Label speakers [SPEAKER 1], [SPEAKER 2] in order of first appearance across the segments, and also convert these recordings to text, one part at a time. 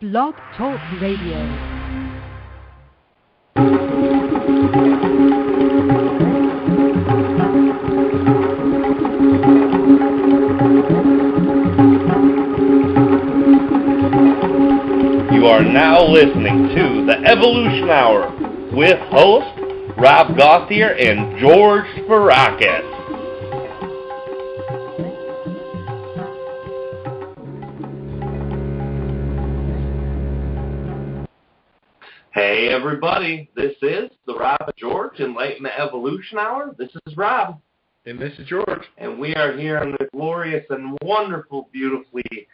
[SPEAKER 1] Blog Talk Radio.
[SPEAKER 2] You are now listening to the Evolution Hour with hosts Rob Gauthier and George Spirakis. Hey everybody, this is the Rob and George Enlightenment Evolution Hour. This is Rob.
[SPEAKER 3] And this is George.
[SPEAKER 2] And we are here on the glorious and wonderful, beautifully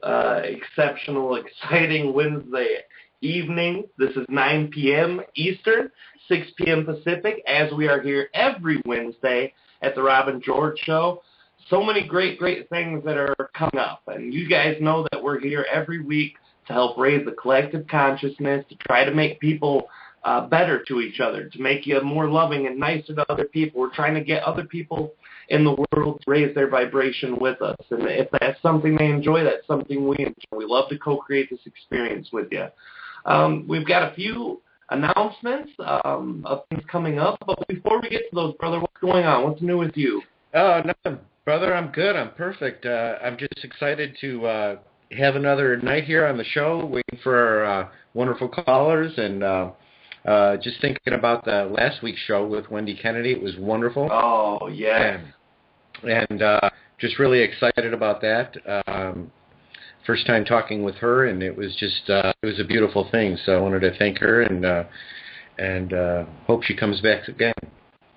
[SPEAKER 2] exceptional, exciting Wednesday evening. This is 9 p.m. Eastern, 6 p.m. Pacific, as we are here every Wednesday at the Rob and George Show. So many great things that are coming up. And you guys know that we're here every week to help raise the collective consciousness, to try to make people better to each other, to make you more loving and nicer to other people. We're trying to get other people in the world to raise their vibration with us. And if that's something they enjoy, that's something we enjoy. We love to co-create this experience with you. We've got a few announcements of things coming up. But before we get to those, brother, what's going on? What's new with you?
[SPEAKER 3] Nothing. Brother, I'm good. I'm perfect. I'm just excited to have another night here on the show, waiting for our wonderful callers, and just thinking about the last week's show with Wendy Kennedy. It was wonderful.
[SPEAKER 2] Oh, yeah.
[SPEAKER 3] And just really excited about that. First time talking with her, and it was just it was a beautiful thing. So I wanted to thank her and hope she comes back again.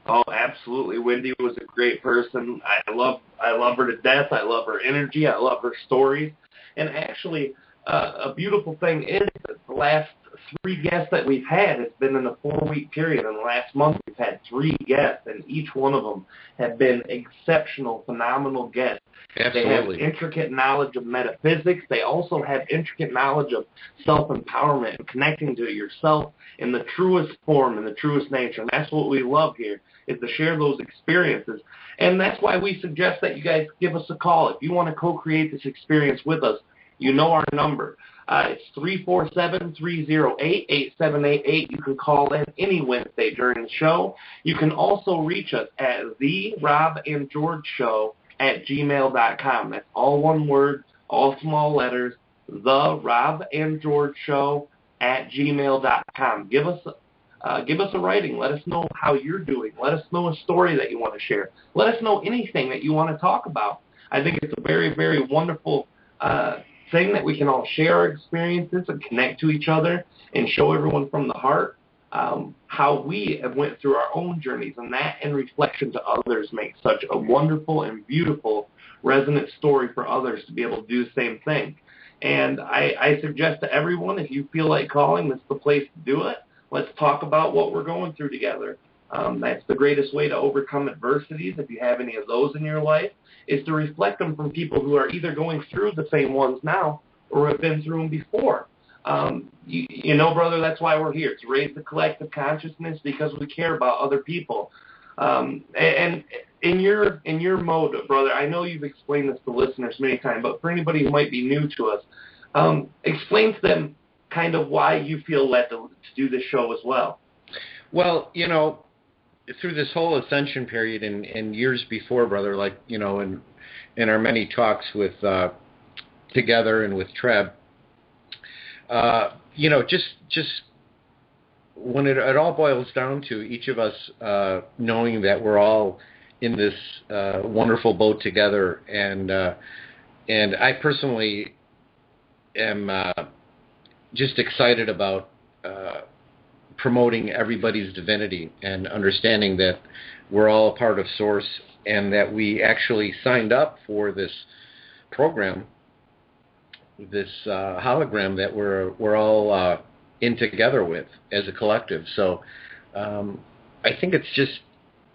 [SPEAKER 2] Oh, absolutely. Wendy was a great person. I love her to death. I love her energy. I love her stories. And actually, a beautiful thing is that the last 3 guests that we've had, it's been in a 4-week period. And the last month, we've had 3 guests, and each one of them have been exceptional, phenomenal guests.
[SPEAKER 3] Absolutely.
[SPEAKER 2] They have intricate knowledge of metaphysics. They also have intricate knowledge of self-empowerment and connecting to yourself in the truest form, in the truest nature. And that's what we love here, is to share those experiences. And that's why we suggest that you guys give us a call. If you want to co-create this experience with us, you know our number. It's 347-308-8788. You can call in any Wednesday during the show. You can also reach us at therobandgeorgeshow@gmail.com. That's all one word, all small letters, therobandgeorgeshow@gmail.com. Give us a writing. Let us know how you're doing. Let us know a story that you want to share. Let us know anything that you want to talk about. I think it's a very, very wonderful thing that we can all share our experiences and connect to each other and show everyone from the heart how we have went through our own journeys, and that in reflection to others makes such a wonderful and beautiful resonant story for others to be able to do the same thing. And I suggest to everyone, if you feel like calling, this is the place to do it. Let's talk about what we're going through together. That's the greatest way to overcome adversities, if you have any of those in your life, is to reflect them from people who are either going through the same ones now or have been through them before. You know, brother, that's why we're here, to raise the collective consciousness, because we care about other people. And in your mode, brother, I know you've explained this to listeners many times, but for anybody who might be new to us, explain to them kind of why you feel led to do this show as well.
[SPEAKER 3] Well, you know, through this whole ascension period and years before, brother, like, you know, in our many talks with together and with Treb, you know, just when it all boils down to each of us knowing that we're all in this wonderful boat together, and I personally am just excited about promoting everybody's divinity and understanding that we're all a part of Source, and that we actually signed up for this program, this hologram that we're all in together with as a collective. So I think it's just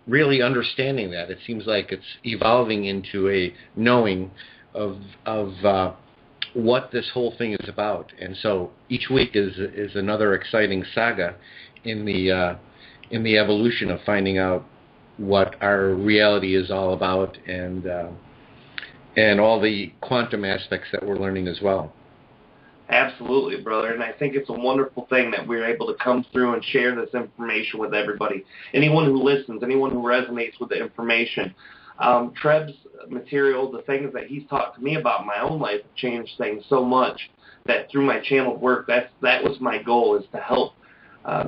[SPEAKER 3] really understanding that. It seems like it's evolving into a knowing of what this whole thing is about. And so each week is another exciting saga in the evolution of finding out what our reality is all about, and all the quantum aspects that we're learning as well.
[SPEAKER 2] Absolutely, brother. And I think it's a wonderful thing that we're able to come through and share this information with everybody. Anyone who listens, anyone who resonates with the information. Treb's material, the things that he's talked to me about in my own life have changed things so much that through my channel work, that was my goal, is to help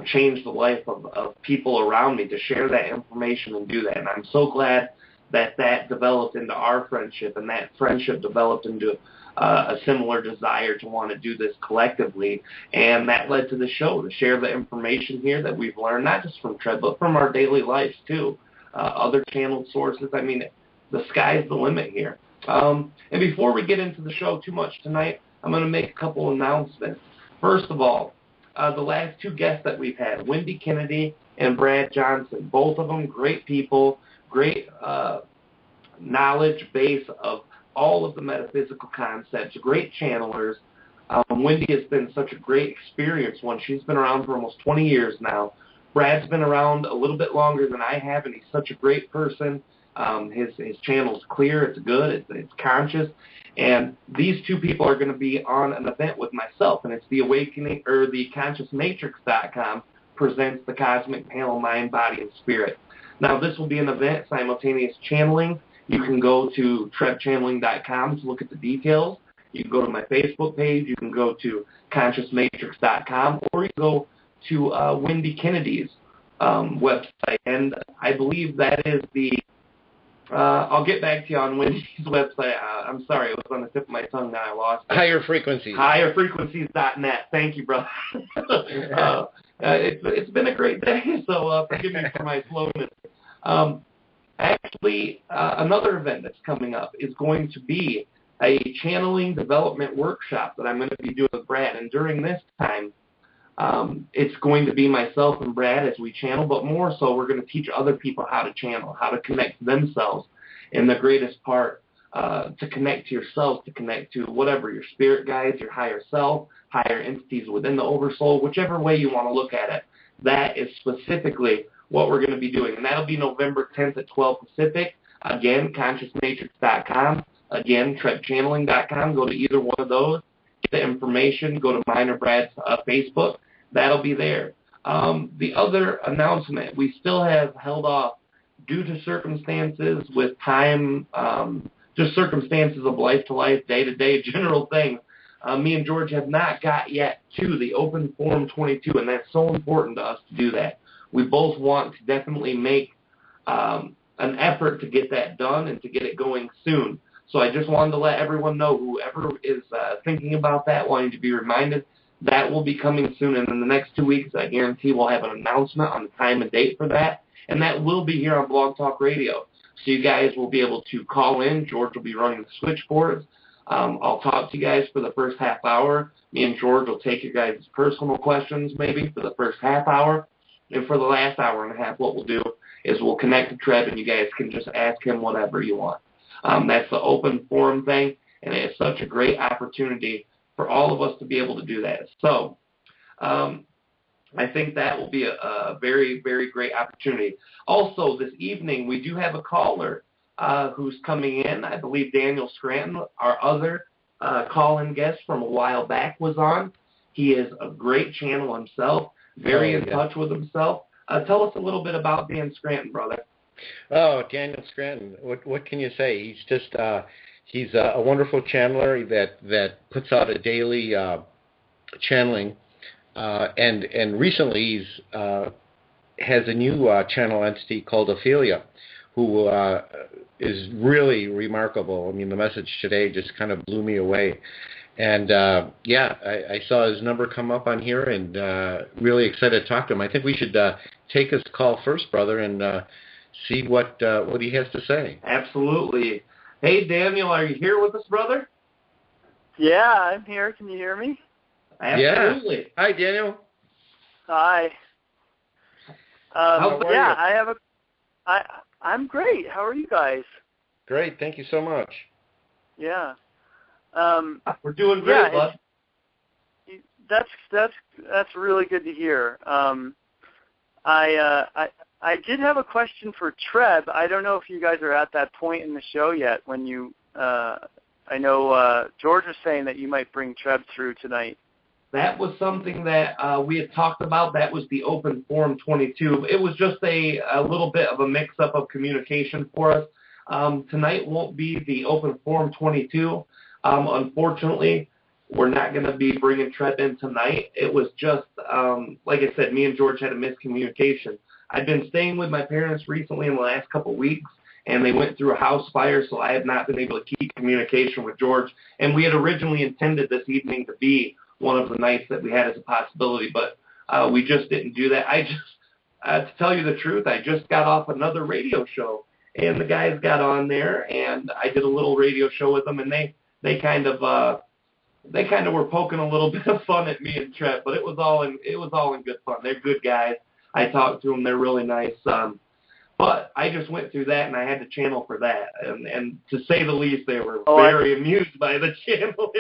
[SPEAKER 2] change the life of people around me, to share that information and do that. And I'm so glad that developed into our friendship, and that friendship developed into a similar desire to want to do this collectively. And that led to the show, to share the information here that we've learned, not just from Treb, but from our daily lives too. Other channeled sources. I mean, the sky's the limit here. And before we get into the show too much tonight, I'm going to make a couple announcements. First of all, the last two guests that we've had, Wendy Kennedy and Brad Johnson, both of them great people, great knowledge base of all of the metaphysical concepts, great channelers. Wendy has been such a great experience one. She's been around for almost 20 years now. Brad's been around a little bit longer than I have, and he's such a great person. His channel's clear, it's good, it's conscious. And these two people are going to be on an event with myself, and it's the Awakening, or the ConsciousMatrix.com presents the Cosmic Panel Mind, Body, and Spirit. Now, this will be an event, simultaneous channeling. You can go to TrebChanneling.com to look at the details. You can go to my Facebook page. You can go to ConsciousMatrix.com, or you can go to Wendy Kennedy's website. And I believe that is the I'll get back to you on Wendy's website. I'm sorry, it was on the tip of my tongue now. I lost it.
[SPEAKER 3] Higher Frequencies.
[SPEAKER 2] HigherFrequencies.net. Thank you, brother. It's been a great day, so forgive me for my slowness. Actually, another event that's coming up is going to be a channeling development workshop that I'm going to be doing with Brad. And during this time, it's going to be myself and Brad as we channel, but more so we're going to teach other people how to channel, how to connect to themselves. And the greatest part, to connect to yourself, to connect to whatever, your spirit guides, your higher self, higher entities within the oversoul, whichever way you want to look at it. That is specifically what we're going to be doing. And that'll be November 10th at 12 Pacific. Again, ConsciousMatrix.com. Again, TrebChanneling.com. Go to either one of those. Get the information. Go to mine or Brad's Facebook. That'll be there. The other announcement, we still have held off due to circumstances with time, just circumstances of life to life, day to day, general things. Me and George have not got yet to the Open Forum 22, and that's so important to us to do that. We both want to definitely make an effort to get that done and to get it going soon. So I just wanted to let everyone know, whoever is thinking about that, wanting to be reminded, that will be coming soon. And in the next 2 weeks, I guarantee we'll have an announcement on the time and date for that. And that will be here on Blog Talk Radio. So you guys will be able to call in. George will be running the switchboards. I'll talk to you guys for the first half hour. Me and George will take your guys' personal questions maybe for the first half hour. And for the last hour and a half, what we'll do is we'll connect to Treb, and you guys can just ask him whatever you want. That's the open forum thing, and it's such a great opportunity for all of us to be able to do that. So I think that will be a very, very great opportunity. Also, this evening, we do have a caller who's coming in. I believe Daniel Scranton, our other call-in guest from a while back, was on. He is a great channel himself, very in touch with himself. Tell us a little bit about Dan Scranton, brother.
[SPEAKER 3] Oh, Daniel Scranton. What can you say? He's just he's a wonderful channeler that puts out a daily channeling, and recently he's has a new channel entity called Ophelia, who is really remarkable. I mean, the message today just kind of blew me away. And, I saw his number come up on here, and really excited to talk to him. I think we should take his call first, brother, and see what he has to say.
[SPEAKER 2] Absolutely. Hey, Daniel, are you here with us, brother?
[SPEAKER 1] Yeah, I'm here. Can you hear me?
[SPEAKER 2] Absolutely.
[SPEAKER 3] Yeah. Hi, Daniel.
[SPEAKER 1] Hi.
[SPEAKER 3] How are you?
[SPEAKER 1] I'm great. How are you guys?
[SPEAKER 3] Great. Thank you so much.
[SPEAKER 1] Yeah.
[SPEAKER 2] We're doing great, bud.
[SPEAKER 1] That's really good to hear. I did have a question for Treb. I don't know if you guys are at that point in the show yet when you I know George was saying that you might bring Treb through tonight.
[SPEAKER 2] That was something that we had talked about. That was the Open Forum 22. It was just a little bit of a mix-up of communication for us. Tonight won't be the Open Forum 22. Unfortunately, we're not going to be bringing Treb in tonight. It was just, like I said, me and George had a miscommunication. I've been staying with my parents recently in the last couple of weeks, and they went through a house fire, so I have not been able to keep communication with George. And we had originally intended this evening to be one of the nights that we had as a possibility, but we just didn't do that. To tell you the truth, I just got off another radio show, and the guys got on there, and I did a little radio show with them, and they kind of were poking a little bit of fun at me and Treb, but it was all in good fun. They're good guys. I talked to them. They're really nice. But I just went through that, and I had to channel for that, and to say the least, they were very amused by the channeling.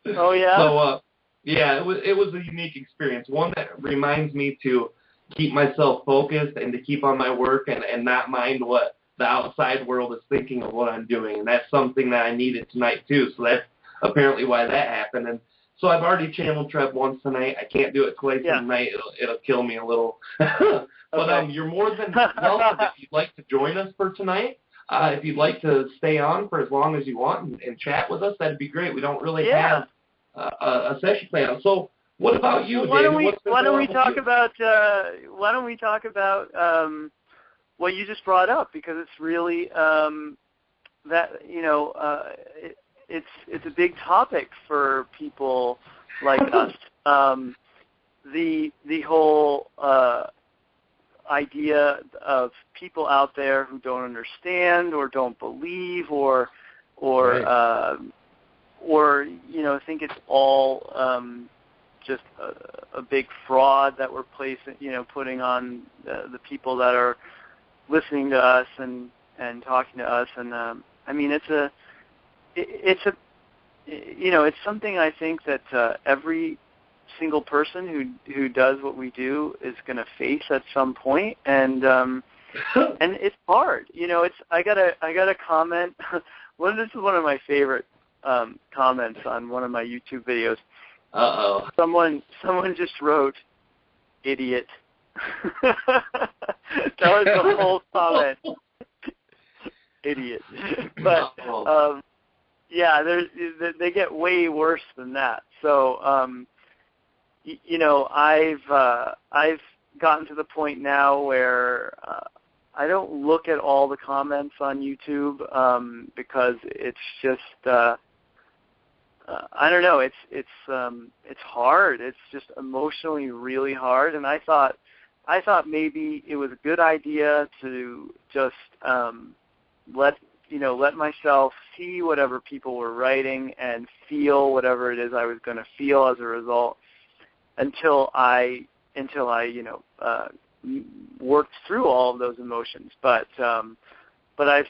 [SPEAKER 1] Oh yeah.
[SPEAKER 2] So yeah, it was a unique experience. One that reminds me to keep myself focused and to keep on my work and not mind what the outside world is thinking of what I'm doing. And that's something that I needed tonight too. So that's apparently why that happened. And so I've already channeled Treb once tonight. I can't do it twice tonight. It'll kill me a little. But you're more than welcome if you'd like to join us for tonight. If you'd like to stay on for as long as you want and chat with us, that'd be great. We don't really have a session plan. So what about you,
[SPEAKER 1] well,
[SPEAKER 2] David?
[SPEAKER 1] Why don't we talk about what you just brought up, because it's really that it's a big topic for people like us. The whole idea of people out there who don't understand or don't believe or think it's all just a big fraud that we're putting on the people that are listening to us and talking to us. And I mean, it's something I think that every single person who does what we do is going to face at some point, and it's hard. I got a comment. This is one of my favorite comments on one of my YouTube videos.
[SPEAKER 2] Uh-oh.
[SPEAKER 1] Someone just wrote, "Idiot." That was the whole comment. Idiot. But yeah, they get way worse than that. So I've gotten to the point now where I don't look at all the comments on YouTube because it's just I don't know. It's hard. It's just emotionally really hard. And I thought maybe it was a good idea to just let myself see whatever people were writing and feel whatever it is I was going to feel as a result until I worked through all of those emotions. But I've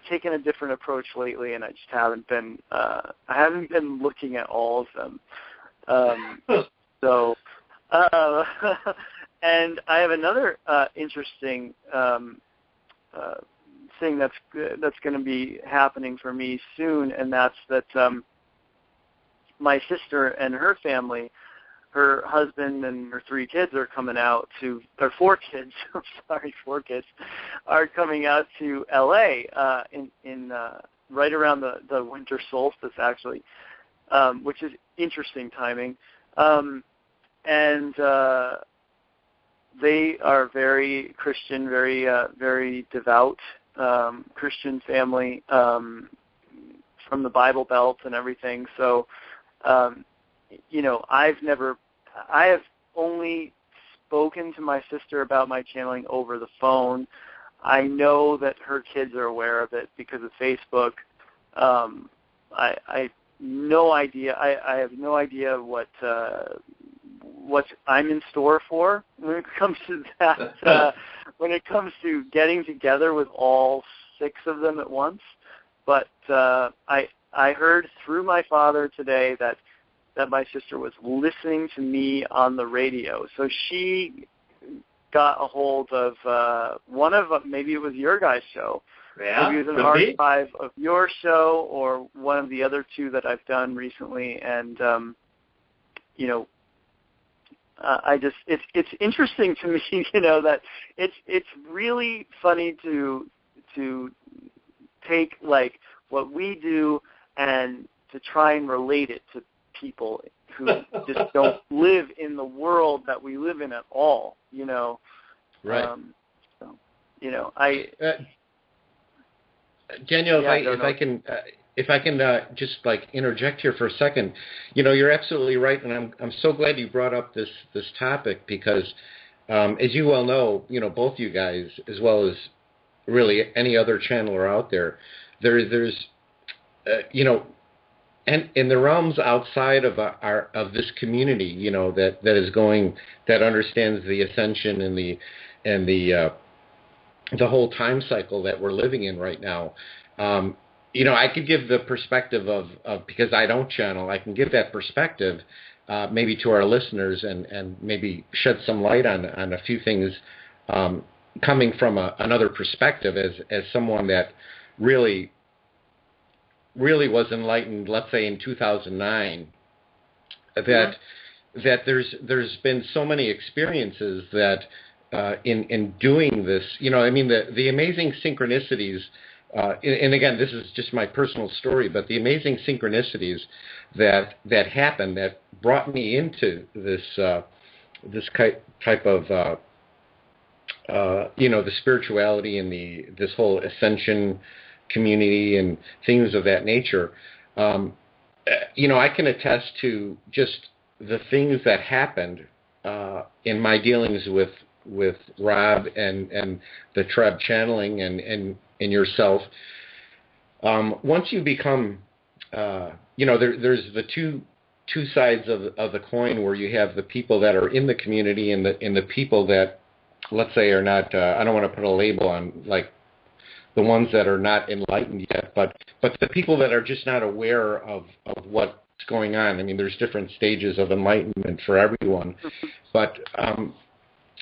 [SPEAKER 1] taken a different approach lately, and I just haven't been looking at all of them. And I have another interesting thing that's going to be happening for me soon, and that's that my sister and her family, her husband and her 3 kids are coming out to, or 4 kids, I'm sorry, 4 kids, are coming out to L.A. in right around the winter solstice, actually, which is interesting timing. And they are very Christian, very devout Christian family from the Bible Belt and everything. So, I have only spoken to my sister about my channeling over the phone. I know that her kids are aware of it because of Facebook. I no idea. I have no idea what I'm in store for when it comes to that. When it comes to getting together with all 6 of them at once. But I heard through my father today that my sister was listening to me on the radio. So she got a hold of one of, maybe it was your guys' show,
[SPEAKER 2] Yeah,
[SPEAKER 1] maybe it was an archive of your show or one of the other two that I've done recently, and it's interesting to me, that it's really funny to take like what we do and to try and relate it to people who just don't live in the world that we live in at all,
[SPEAKER 3] Right. Daniel, if I can just like interject here for a second, you're absolutely right, and I'm so glad you brought up this topic because, as you well know, both you guys as well as really any other channeler out there, there's and in the realms outside of this community, that understands the ascension and the whole time cycle that we're living in right now. I could give the perspective of because I don't channel, I can give that perspective maybe to our listeners and maybe shed some light on a few things coming from another perspective as someone that really was enlightened, let's say in 2009, that there's been so many experiences that in doing this, the amazing synchronicities, and again, this is just my personal story, but the amazing synchronicities that happened that brought me into this type of the spirituality and this whole ascension community and things of that nature. I can attest to just the things that happened in my dealings with Rob and the Treb Channeling and yourself. Once you become, there's the two sides of the coin where you have the people that are in the community and the people that, let's say, are not. I don't want to put a label on like the ones that are not enlightened yet, but the people that are just not aware of what's going on. I mean, there's different stages of enlightenment for everyone, but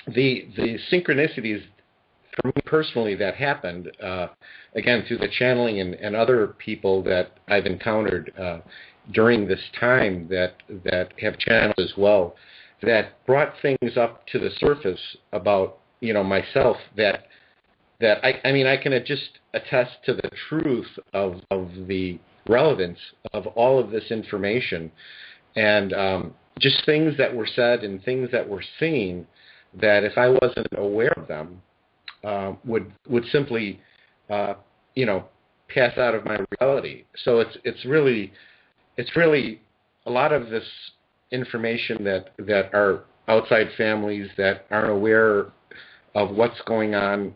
[SPEAKER 3] the synchronicities for me personally that happened, again, through the channeling and other people that I've encountered during this time that have channeled as well, that brought things up to the surface about, myself that I can just attest to the truth of the relevance of all of this information and just things that were said and things that were seen that if I wasn't aware of them would simply pass out of my reality. So it's really a lot of this information that our outside families that aren't aware of what's going on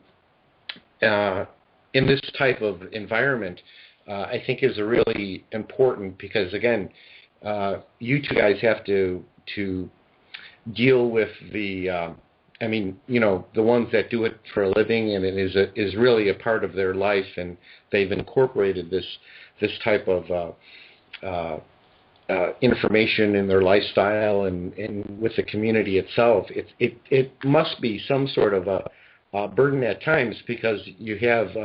[SPEAKER 3] in this type of environment, I think is really important because, again, you two guys have to deal with the, the ones that do it for a living, and it is really a part of their life, and they've incorporated this type of information in their lifestyle and with the community itself. It must be some sort of a burden at times because you have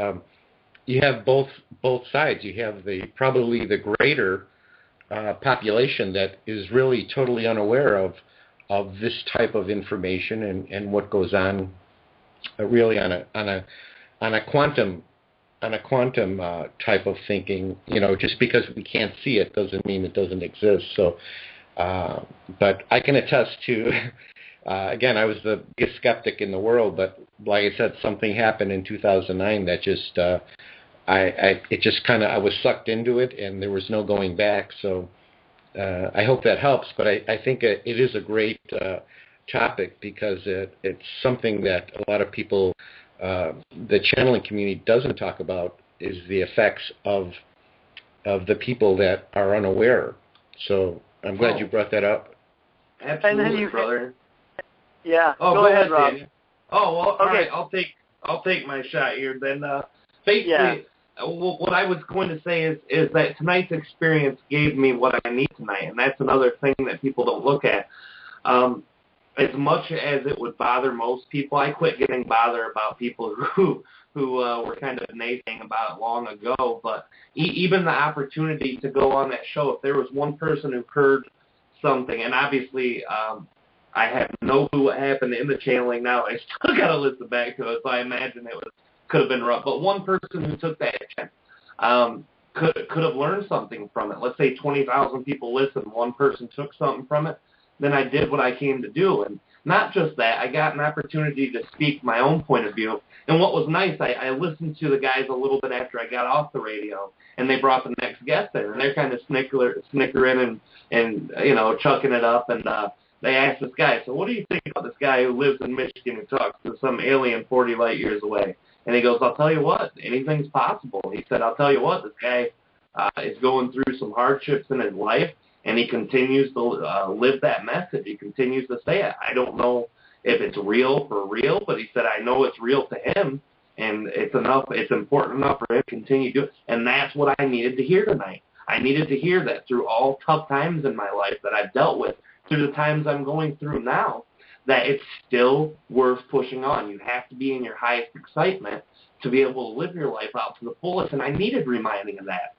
[SPEAKER 3] both sides. You have probably the greater population that is really totally unaware of this type of information and what goes on really on a quantum type of thinking. Just because we can't see it doesn't mean it doesn't exist. So, but I can attest to. Again, I was the biggest skeptic in the world, but like I said, something happened in 2009 that just, I was sucked into it, and there was no going back. So I hope that helps. But I think it is a great topic because it's something that a lot of people, the channeling community doesn't talk about, is the effects of the people that are unaware. So I'm glad you brought that up.
[SPEAKER 2] Absolutely, brother.
[SPEAKER 1] Yeah.
[SPEAKER 2] Oh,
[SPEAKER 1] go ahead, Rob.
[SPEAKER 2] Daniel. Oh, well,
[SPEAKER 1] okay.
[SPEAKER 2] All right. I'll take my shot here. Then, basically, what I was going to say is that tonight's experience gave me what I need tonight, and that's another thing that people don't look at. As much as it would bother most people, I quit getting bothered about people who who were kind of naysaying about it long ago. But even the opportunity to go on that show, if there was one person who heard something, and obviously I have no clue what happened in the channeling now. I still got to listen back to it, so I imagine could have been rough. But one person who took that chance could have learned something from it. Let's say 20,000 people listened, one person took something from it, then I did what I came to do. And not just that, I got an opportunity to speak my own point of view. And what was nice, I listened to the guys a little bit after I got off the radio, and they brought the next guest there, and they're kind of snickering and chucking it up. And they asked this guy, so what do you think about this guy who lives in Michigan who talks to some alien 40 light years away? And he goes, I'll tell you what, anything's possible. He said, I'll tell you what, this guy is going through some hardships in his life, and he continues to live that message. He continues to say it. I don't know if it's real for real, but he said, I know it's real to him, and it's important enough for him to continue to do it. And that's what I needed to hear tonight. I needed to hear that through all tough times in my life that I've dealt with, through the times I'm going through now, that it's still worth pushing on. You have to be in your highest excitement to be able to live your life out to the fullest, and I needed reminding of that.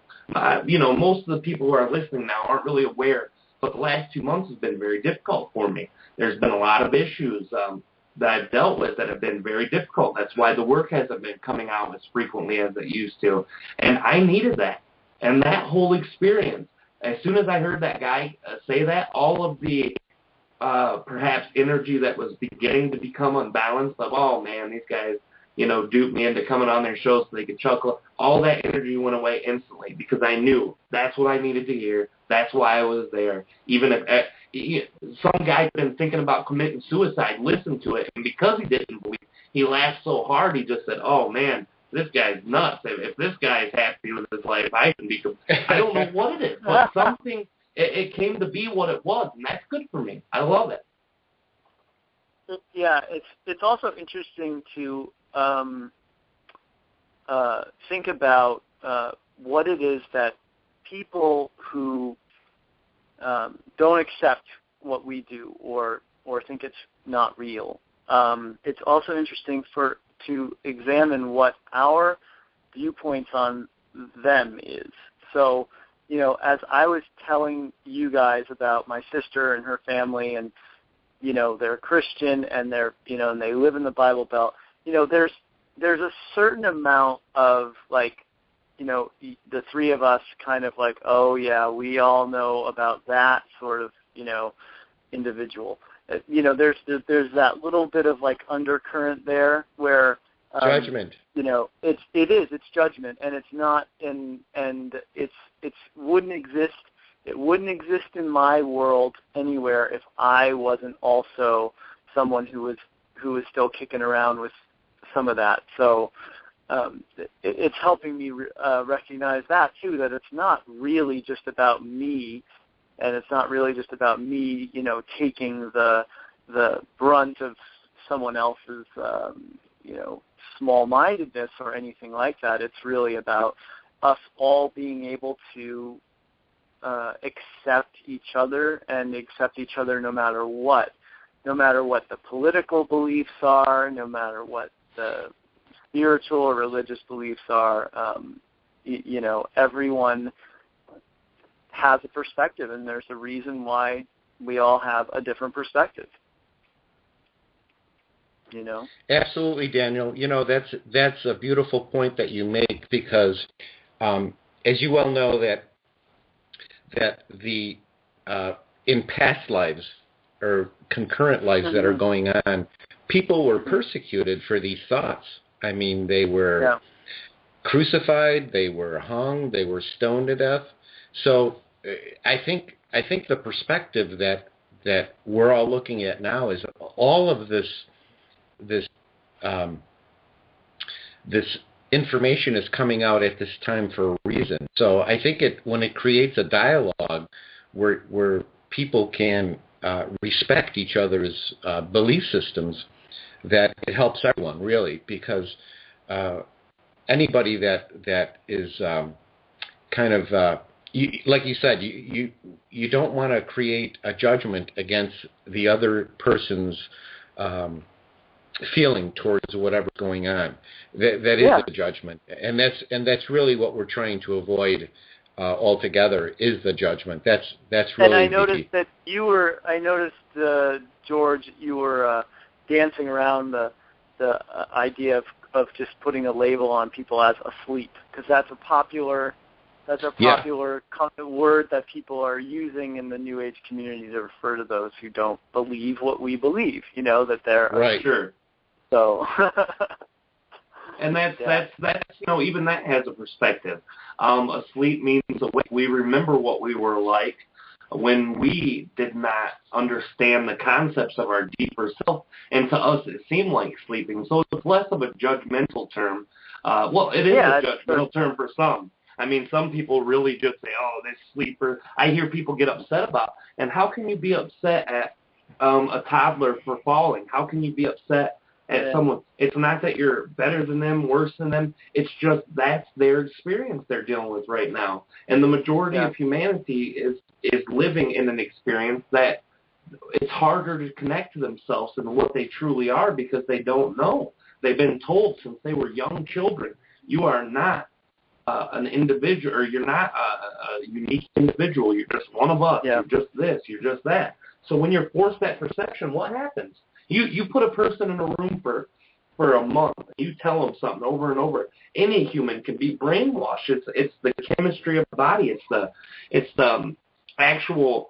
[SPEAKER 2] Most of the people who are listening now aren't really aware, but the last 2 months has been very difficult for me. There's been a lot of issues that I've dealt with that have been very difficult. That's why the work hasn't been coming out as frequently as it used to, and I needed that. And that whole experience, as soon as I heard that guy say that, all of the perhaps energy that was beginning to become unbalanced of, oh man, these guys, duped me into coming on their shows so they could chuckle, all that energy went away instantly because I knew that's what I needed to hear. That's why I was there. Even if some guy had been thinking about committing suicide, listened to it, and because he didn't believe, he laughed so hard he just said, oh man, this guy's nuts. If this guy's happy with his life, I can be. I don't know what it is, but something, it came to be what it was, and that's good for me. I love it.
[SPEAKER 1] Yeah, it's also interesting to think about what it is that people who don't accept what we do or think it's not real. It's also interesting to examine what our viewpoints on them is. So, as I was telling you guys about my sister and her family, and they're Christian and and they live in the Bible Belt. There's a certain amount of the three of us kind of like, oh yeah, we all know about that sort of individual. There's that little bit of undercurrent there where
[SPEAKER 3] judgment.
[SPEAKER 1] It's judgment, and it's not, and it wouldn't exist. It wouldn't exist in my world anywhere if I wasn't also someone who was still kicking around with some of that. So it's helping me recognize that too, that it's not really just about me, and it's not really just about me, taking the brunt of someone else's, small-mindedness or anything like that. It's really about us all being able to accept each other and accept each other no matter what the political beliefs are, no matter what the spiritual or religious beliefs are. Everyone has a perspective, and there's a reason why we all have a different perspective.
[SPEAKER 3] Absolutely, Daniel. That's a beautiful point that you make, because as you well know that the in past lives or concurrent lives that are going on, people were persecuted for these thoughts. I mean, they were crucified, they were hung, they were stoned to death. So I think the perspective that we're all looking at now is all of this information is coming out at this time for a reason. So I think when it creates a dialogue where people can respect each other's belief systems, that it helps everyone, really, because anybody that is kind of like you said, you don't want to create a judgment against the other person's feeling towards whatever's going on. That is the judgment, and that's really what we're trying to avoid altogether, is the judgment. That's really.
[SPEAKER 1] And I noticed that you were. I noticed, George, you were dancing around the idea of just putting a label on people as asleep, because that's a popular word that people are using in the New Age community to refer to those who don't believe what we believe. That they're
[SPEAKER 3] right.
[SPEAKER 2] Sure.
[SPEAKER 1] So.
[SPEAKER 2] And that's even that has a perspective. Asleep means awake. We remember what we were like when we did not understand the concepts of our deeper self, and to us it seemed like sleeping. So it's less of a judgmental term. It is a judgmental term for some. I mean, some people really just say, "Oh, this sleeper." I hear people get upset about. And how can you be upset at a toddler for falling? How can you be upset at someone? It's not that you're better than them, worse than them. It's just that's their experience they're dealing with right now. And the majority of humanity is living in an experience that it's harder to connect to themselves and what they truly are, because they don't know. They've been told since they were young children, you are not an individual, or you're not a unique individual. You're just one of us. Yeah. You're just this. You're just that. So when you're forced that perception, what happens? You put a person in a room for a month. You tell them something over and over. Any human can be brainwashed. It's the chemistry of the body. It's the actual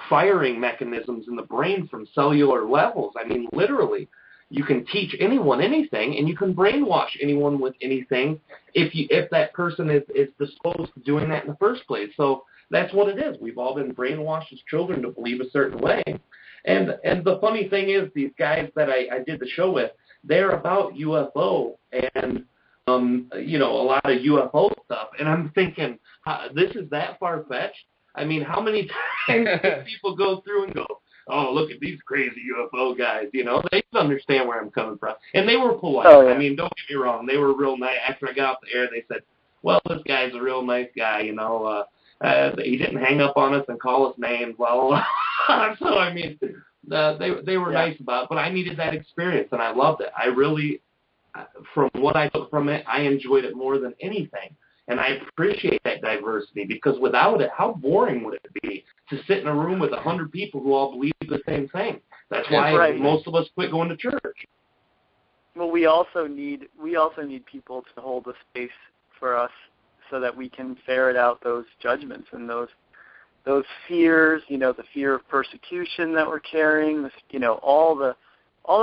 [SPEAKER 2] firing mechanisms in the brain from cellular levels. I mean, literally, you can teach anyone anything, and you can brainwash anyone with anything if that person is disposed to doing that in the first place. So that's what it is. We've all been brainwashed as children to believe a certain way. And the funny thing is, these guys that I did the show with, they're about UFO and a lot of UFO stuff. And I'm thinking, this is that far-fetched? I mean, how many times do people go through and go, "Oh, look at these crazy UFO guys," They understand where I'm coming from. And they were polite. Oh, yeah. I mean, don't get me wrong. They were real nice. After I got off the air, they said, "Well, this guy's a real nice guy, he didn't hang up on us and call us names, blah, blah, blah." So, I mean, they were nice about it. But I needed that experience, and I loved it. I really, from what I took from it, I enjoyed it more than anything. And I appreciate that diversity, because without it, how boring would it be to sit in a room with 100 people who all believe the same thing? That's why most of us quit going to church.
[SPEAKER 1] Well, we also need people to hold the space for us so that we can ferret out those judgments and those fears, the fear of persecution that we're carrying, all the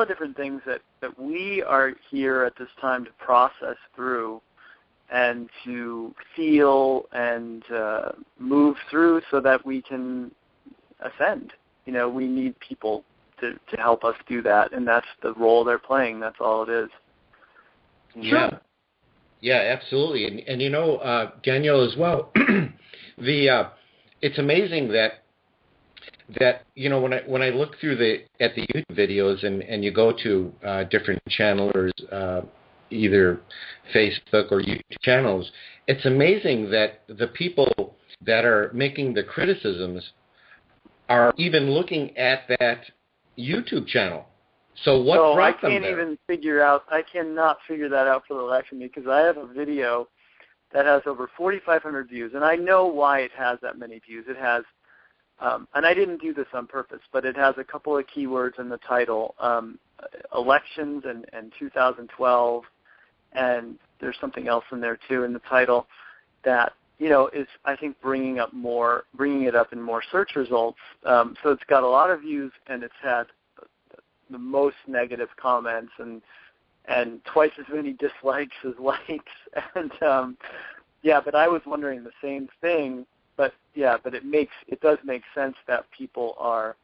[SPEAKER 1] different things that we are here at this time to process through and to feel and move through so that we can ascend. We need people to help us do that, and that's the role they're playing. That's all it is.
[SPEAKER 3] Yeah. Yeah, absolutely. And Danielle, as well, it's amazing that when I look through at the YouTube videos and you go to different channelers, either Facebook or YouTube channels, it's amazing that the people that are making the criticisms are even looking at that YouTube channel. So what brought them there?
[SPEAKER 1] I cannot figure that out for the life of me, because I have a video that has over 4,500 views, and I know why it has that many views. It has, and I didn't do this on purpose, but it has a couple of keywords in the title, elections and 2012, and there's something else in there too in the title that is, I think, bringing it up in more search results. So it's got a lot of views, and it's had the most negative comments and twice as many dislikes as likes. And but I was wondering the same thing. But it does make sense that people are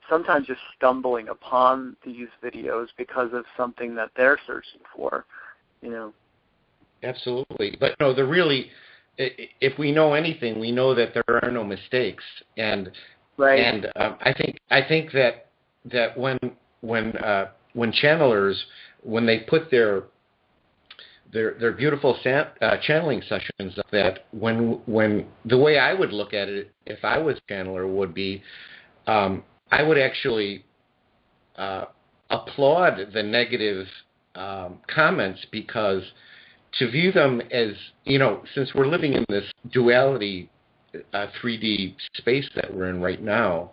[SPEAKER 1] sometimes just stumbling upon these videos because of something that they're searching for.
[SPEAKER 3] Absolutely, but if we know anything, we know that there are no mistakes, and I think that when channelers, when they put their beautiful channeling sessions, that when the way I would look at it if I was channeler would be, I would actually applaud the negative comments, because to view them as, since we're living in this duality 3D space that we're in right now,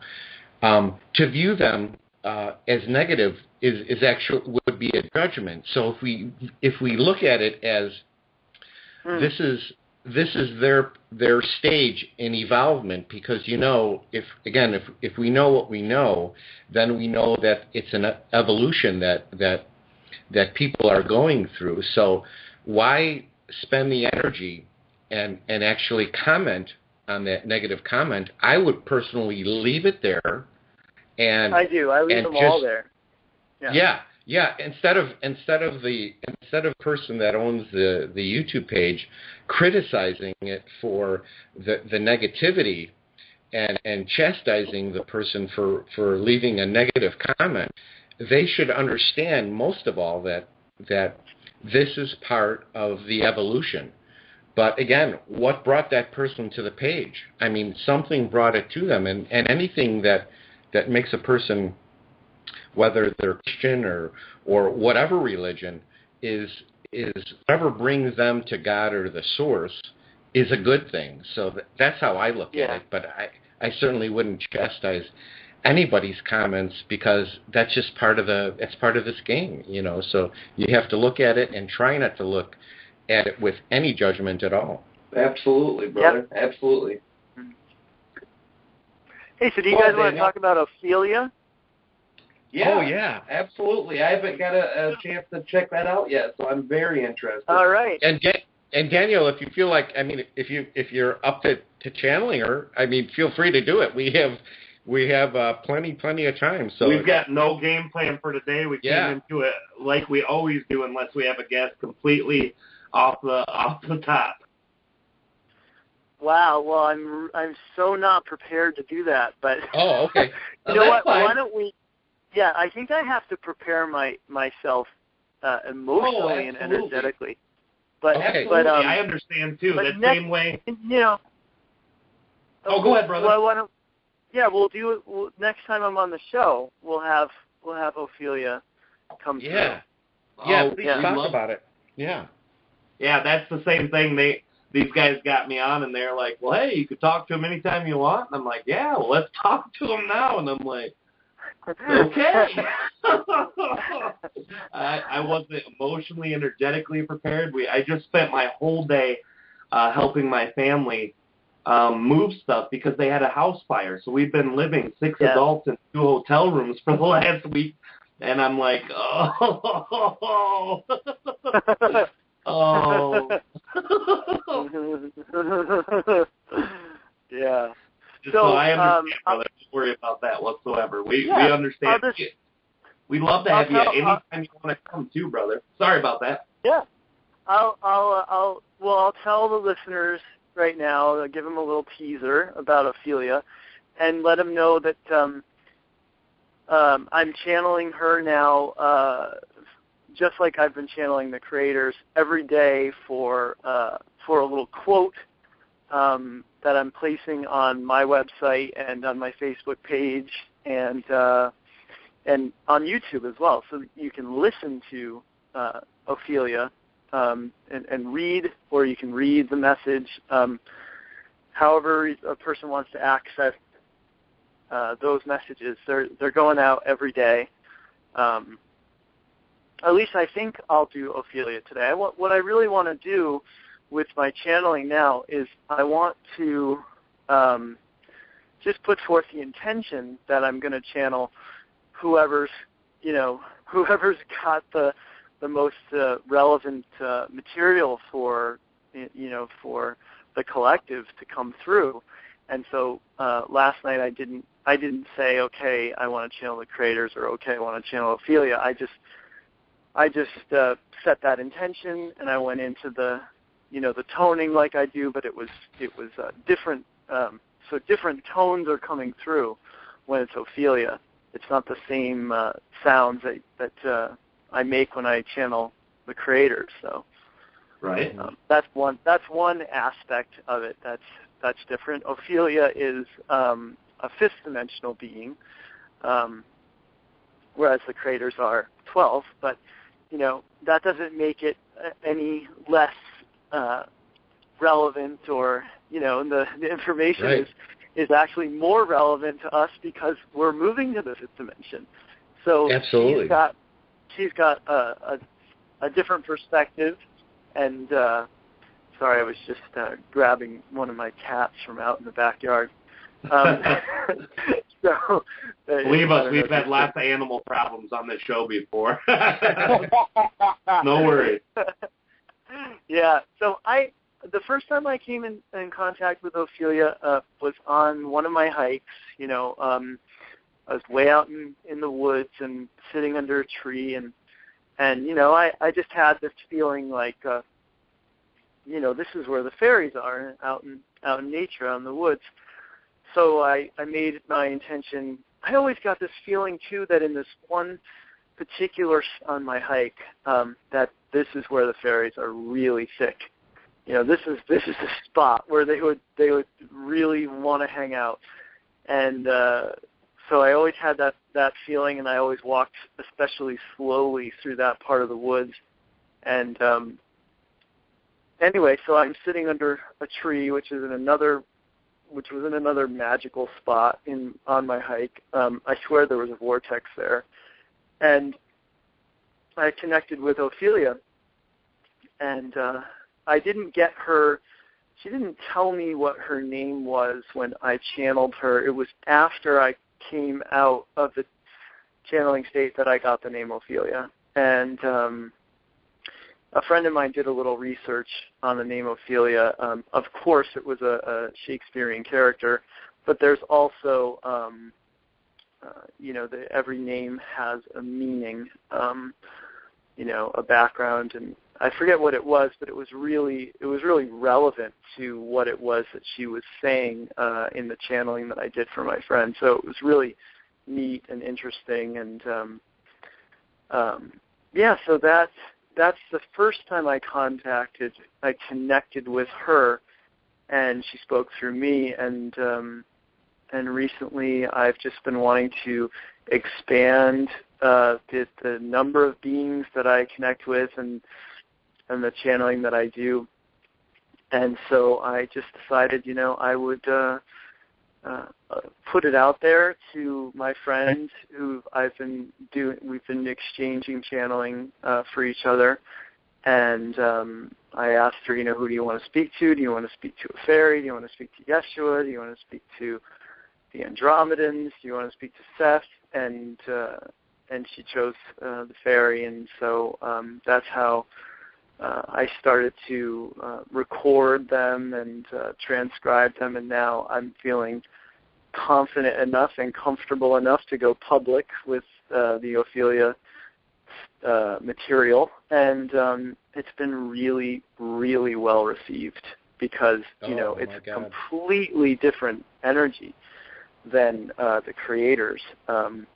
[SPEAKER 3] to view them as negative is actually would be a judgment. So if we look at it as this is their stage in evolvement, because if we know what we know, then we know that it's an evolution that people are going through. So why spend the energy and actually comment on that negative comment? I would personally leave it there. And
[SPEAKER 1] I do. I leave them all there.
[SPEAKER 3] Yeah. Instead of the person that owns the YouTube page criticizing it for the negativity and chastising the person for leaving a negative comment, they should understand most of all that this is part of the evolution. But again, what brought that person to the page? I mean, something brought it to them, and anything that makes a person, whether they're Christian or whatever religion, is whatever brings them to God or the source is a good thing. So that's how I look at it. But I certainly wouldn't chastise anybody's comments, because that's just part of this game, So you have to look at it and try not to look at it with any judgment at all.
[SPEAKER 2] Absolutely, brother. Yep. Absolutely.
[SPEAKER 1] Hey, so do you guys want to talk about Ophelia?
[SPEAKER 2] Yeah. Oh, yeah, absolutely. I haven't got a chance to check that out yet, so I'm very interested.
[SPEAKER 1] All right.
[SPEAKER 3] And Daniel, if you feel like, if you're up to channeling her, feel free to do it. We have plenty of time. So
[SPEAKER 2] we've got no game plan for today. We came into it like we always do, unless we have a guest completely off the top.
[SPEAKER 1] Wow. Well, I'm so not prepared to do that, but
[SPEAKER 3] okay.
[SPEAKER 1] You know what? Fine. Why don't we? Yeah, I think I have to prepare myself emotionally and energetically. But
[SPEAKER 2] absolutely, I understand too. That same way.
[SPEAKER 1] Go
[SPEAKER 2] ahead, brother.
[SPEAKER 1] Well, we'll do it. Next time I'm on the show, we'll have Ophelia come through.
[SPEAKER 3] Please talk about it. Yeah,
[SPEAKER 2] that's the same thing. These guys got me on, and they're like, "Well, hey, you could talk to him anytime you want." And I'm like, "Yeah, well, let's talk to him now." And I'm like, "Okay." I wasn't emotionally, energetically prepared. I just spent my whole day helping my family move stuff because they had a house fire. So we've been living 6 adults in 2 hotel rooms for the last week, and I'm like, oh.
[SPEAKER 1] Yeah.
[SPEAKER 2] So I understand, brother. Don't worry about that whatsoever. We understand. We'd love to have you anytime you want to come too, brother. Sorry about that.
[SPEAKER 1] Yeah. I'll tell the listeners right now, give them a little teaser about Ophelia, and let them know that I'm channeling her now, just like I've been channeling the creators every day for a little quote that I'm placing on my website and on my Facebook page and on YouTube as well, so you can listen to Ophelia and read, or you can read the message. However a person wants to access those messages, they're going out every day. At least I think I'll do Ophelia today. What I really want to do with my channeling now is I want to just put forth the intention that I'm going to channel whoever's got the most relevant material for the collective to come through. And so last night I didn't say, okay, I want to channel the creators, or okay, I want to channel Ophelia. I just set that intention, and I went into the toning like I do, but it was different. So different tones are coming through when it's Ophelia. It's not the same sounds that I make when I channel the creators. So
[SPEAKER 2] right.
[SPEAKER 1] That's one aspect of it that's different. Ophelia is a fifth dimensional being. whereas the creators are 12. But, that doesn't make it any less relevant, or, the information
[SPEAKER 3] right.
[SPEAKER 1] is actually more relevant to us because we're moving to the fifth dimension. So
[SPEAKER 3] absolutely,
[SPEAKER 1] she's got a different perspective. And sorry, I was just grabbing one of my cats from out in the backyard. So
[SPEAKER 2] believe us, we've had lots of animal problems on this show before. No worries.
[SPEAKER 1] Yeah. So the first time I came in contact with Ophelia was on one of my hikes. I was way out in the woods and sitting under a tree, and I just had this feeling like, this is where the fairies are, out in nature, out in the woods. So I made my intention. I always got this feeling too that in this one particular on my hike, that this is where the fairies are really thick. This is the spot where they would really want to hang out, and so I always had that feeling, and I always walked especially slowly through that part of the woods. And anyway, so I'm sitting under a tree, which was in another magical spot on my hike. I swear there was a vortex there, and I connected with Ophelia, and I didn't get her. She didn't tell me what her name was when I channeled her. It was after I came out of the channeling state that I got the name Ophelia. And a friend of mine did a little research on the name Ophelia. Of course, it was a Shakespearean character, but there's also, every name has a meaning, a background, and I forget what it was, but it was really relevant to what it was that she was saying in the channeling that I did for my friend. So it was really neat and interesting, and so that's the first time I connected with her, and she spoke through me, and recently I've just been wanting to expand the number of beings that I connect with and the channeling that I do. And so I just decided, I would put it out there to my friend who we've been exchanging channeling for each other. And I asked her, who do you want to speak to? Do you want to speak to a fairy? Do you want to speak to Yeshua? Do you want to speak to the Andromedans? Do you want to speak to Seth? And she chose the fairy. And so that's how I started to record them and transcribe them, and now I'm feeling confident enough and comfortable enough to go public with the Ophelia material, and it's been really, really well received because it's a completely different energy than the creators. And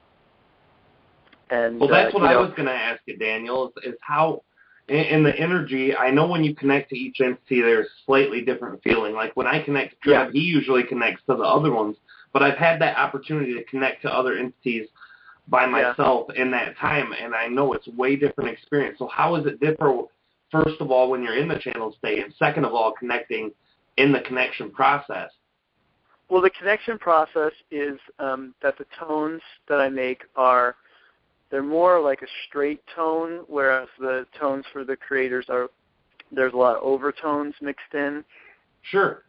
[SPEAKER 2] well, that's what I was going to ask you, Daniel, is how. In the energy, I know when you connect to each entity, there's slightly different feeling. Like when I connect to Treb, he usually connects to the other ones. But I've had that opportunity to connect to other entities by myself in that time, and I know it's way different experience. So how does it differ, first of all, when you're in the channel state, and second of all, connecting in the connection process?
[SPEAKER 1] Well, the connection process is that the tones that I make they're more like a straight tone, whereas the tones for the creators there's a lot of overtones mixed in.
[SPEAKER 2] Sure.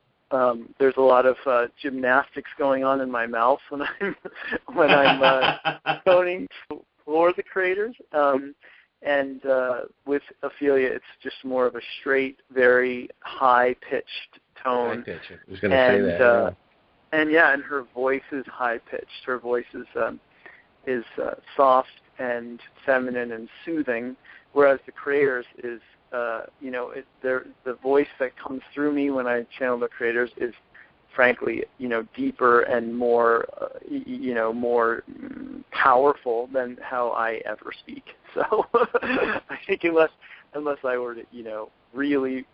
[SPEAKER 1] There's a lot of gymnastics going on in my mouth when I'm toning for the creators. And with Ophelia, it's just more of a straight, very high-pitched tone.
[SPEAKER 3] High-pitched. I was going to say that.
[SPEAKER 1] And her voice is high-pitched. Her voice is soft and feminine and soothing, whereas the creators is, the voice that comes through me when I channel the creators is, frankly, deeper and more, more powerful than how I ever speak. So I think unless I were to, really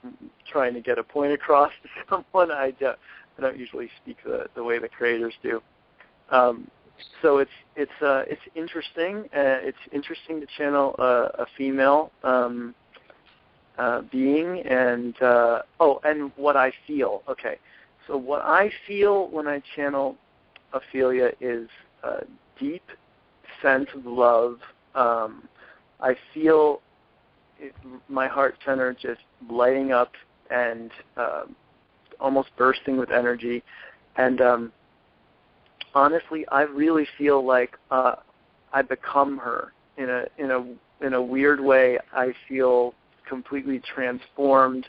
[SPEAKER 1] trying to get a point across to someone, I don't usually speak the way the creators do. So it's interesting. It's interesting to channel a female being, and and what I feel. Okay, so what I feel when I channel Ophelia is a deep sense of love. I feel my heart center just lighting up and almost bursting with energy, and honestly, I really feel like I become her in a weird way. I feel completely transformed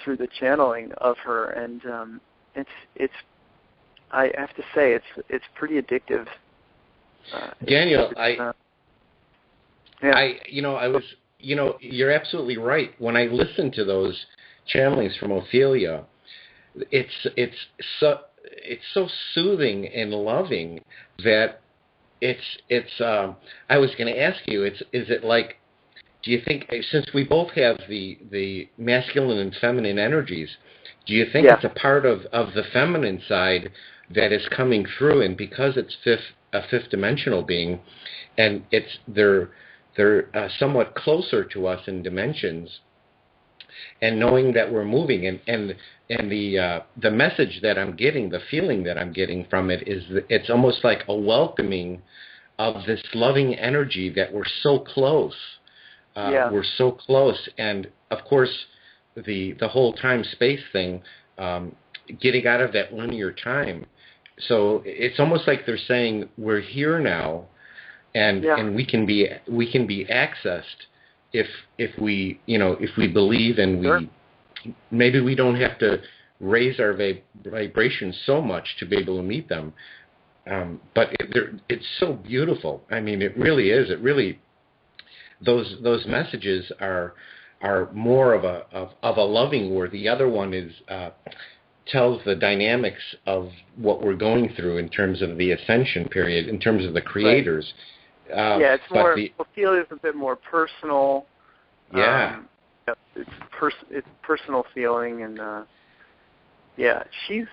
[SPEAKER 1] through the channeling of her, and it's I have to say it's pretty addictive.
[SPEAKER 3] Daniel, you're absolutely right. When I listen to those channelings from Ophelia, it's so soothing and loving that it's. I was going to ask you, is it like? Do you think, since we both have the masculine and feminine energies, do you think it's a part of the feminine side that is coming through, and because it's a fifth dimensional being, and they're somewhat closer to us in dimensions, and knowing that we're moving, and the message that I'm getting, the feeling that I'm getting from it is that it's almost like a welcoming of this loving energy that we're so close. We're so close, and of course, the whole time-space thing, getting out of that linear time. So it's almost like they're saying we're here now, and we can be accessed if we believe, and maybe we don't have to raise our vibration so much to be able to meet them. But it's so beautiful. I mean, it really is. It really. Those messages are more of a loving, where the other one is tells the dynamics of what we're going through in terms of the ascension period, in terms of the creators.
[SPEAKER 1] Right. It's more. Ophelia is a bit more personal. It's personal feeling, and she's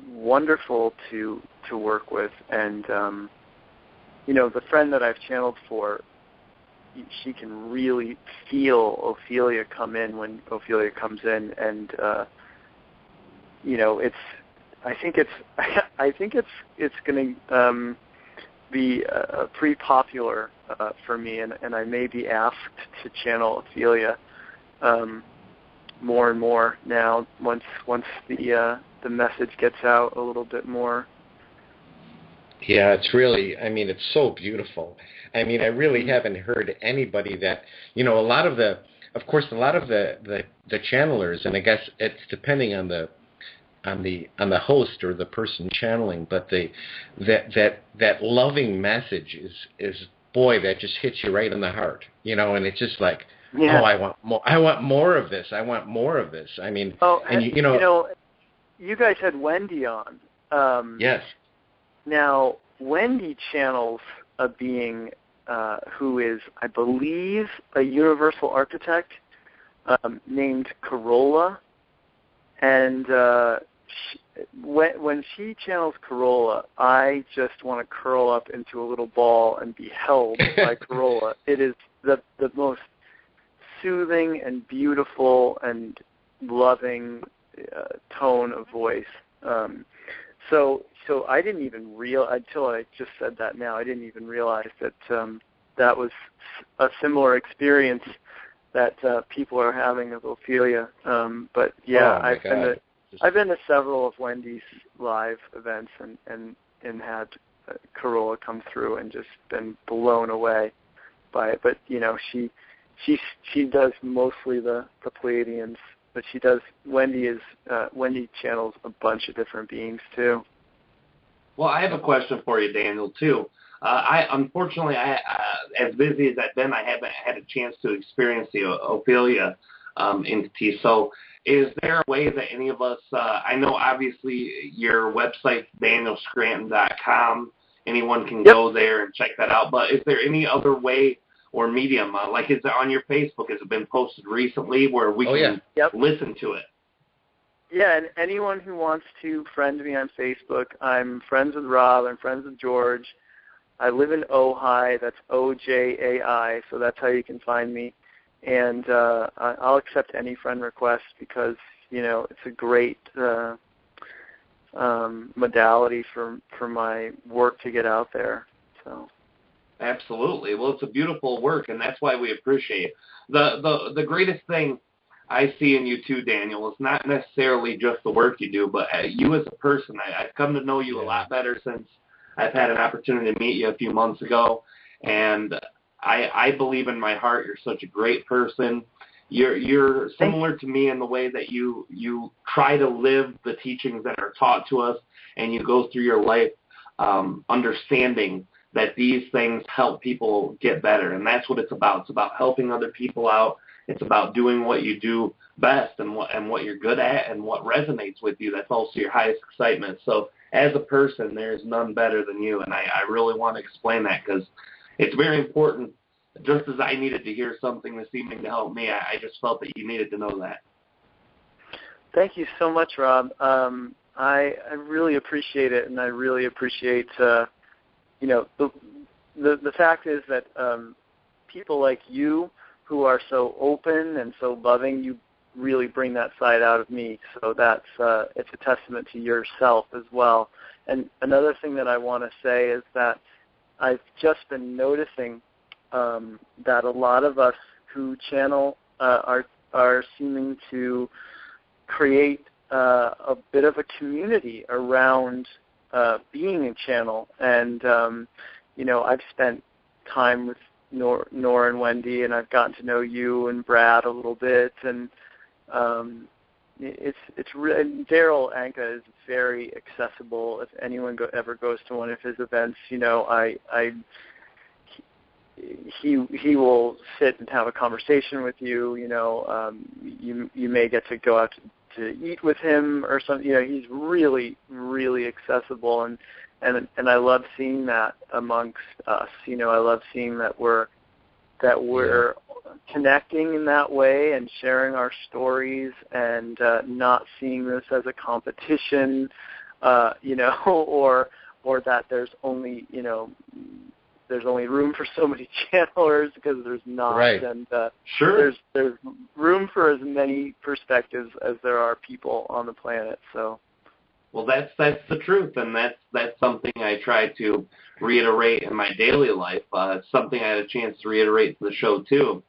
[SPEAKER 1] wonderful to work with, and. The friend that I've channeled for, she can really feel Ophelia come in when Ophelia comes in, and I think it's going to be pretty popular for me, and I may be asked to channel Ophelia more and more now once the message gets out a little bit more.
[SPEAKER 3] Yeah, it's so beautiful. I mean, I really haven't heard anybody that, a lot of the channelers, and I guess it's depending on the host or the person channeling, but that loving message is boy, that just hits you right in the heart, and it's just like, I want more of this. I want more of this. I mean,
[SPEAKER 1] you guys had Wendy on.
[SPEAKER 3] Yes.
[SPEAKER 1] Now, Wendy channels a being who is, I believe, a universal architect named Corolla. And when she channels Corolla, I just want to curl up into a little ball and be held by Corolla. It is the most soothing and beautiful and loving tone of voice. So I didn't even until I just said that now, I didn't even realize that that was a similar experience that people are having of Ophelia. But I've been to several of Wendy's live events and had Corolla come through and just been blown away by it. But she does mostly the Pleiadians, but Wendy channels a bunch of different beings too.
[SPEAKER 2] Well, I have a question for you, Daniel, too. Unfortunately, as busy as I've been, I haven't had a chance to experience the Ophelia entity. So is there a way that any of us, I know obviously your website, danielscranton.com, anyone can go there and check that out, but is there any other way or medium, like is it on your Facebook, has it been posted recently where we can listen to it?
[SPEAKER 1] Yeah, and anyone who wants to friend me on Facebook, I'm friends with Rob, I'm friends with George. I live in Ojai, that's O-J-A-I, so that's how you can find me. And I'll accept any friend request because, it's a great modality for my work to get out there. So.
[SPEAKER 2] Absolutely. Well, it's a beautiful work, and that's why we appreciate it. The greatest thing I see in you too, Daniel, is not necessarily just the work you do, but you as a person. I've come to know you a lot better since I've had an opportunity to meet you a few months ago, and I believe in my heart you're such a great person. You're similar to me in the way that you try to live the teachings that are taught to us, and you go through your life understanding that these things help people get better, and that's what it's about. It's about helping other people out. It's about doing what you do best and what you're good at and what resonates with you. That's also your highest excitement. So as a person, there's none better than you, and I really want to explain that because it's very important. Just as I needed to hear something this evening to help me, I just felt that you needed to know that.
[SPEAKER 1] Thank you so much, Rob. I really appreciate it, and I really appreciate, the fact is that people like you who are so open and so loving, you really bring that side out of me. So that's it's a testament to yourself as well. And another thing that I want to say is that I've just been noticing that a lot of us who channel are seeming to create a bit of a community around being a channel. And, I've spent time with Nora and Wendy, and I've gotten to know you and Brad a little bit, and Daryl Anka is very accessible. If anyone ever goes to one of his events, he will sit and have a conversation with you. You may get to go out to eat with him or something. He's really, really accessible, and I love seeing that amongst us. I love seeing that we're connecting in that way and sharing our stories and not seeing this as a competition, or that there's only room for so many channelers, because there's not.
[SPEAKER 3] Right.
[SPEAKER 1] And
[SPEAKER 2] sure.
[SPEAKER 1] there's room for as many perspectives as there are people on the planet. So.
[SPEAKER 2] Well, that's the truth, and that's something I try to reiterate in my daily life. It's something I had a chance to reiterate to the show too.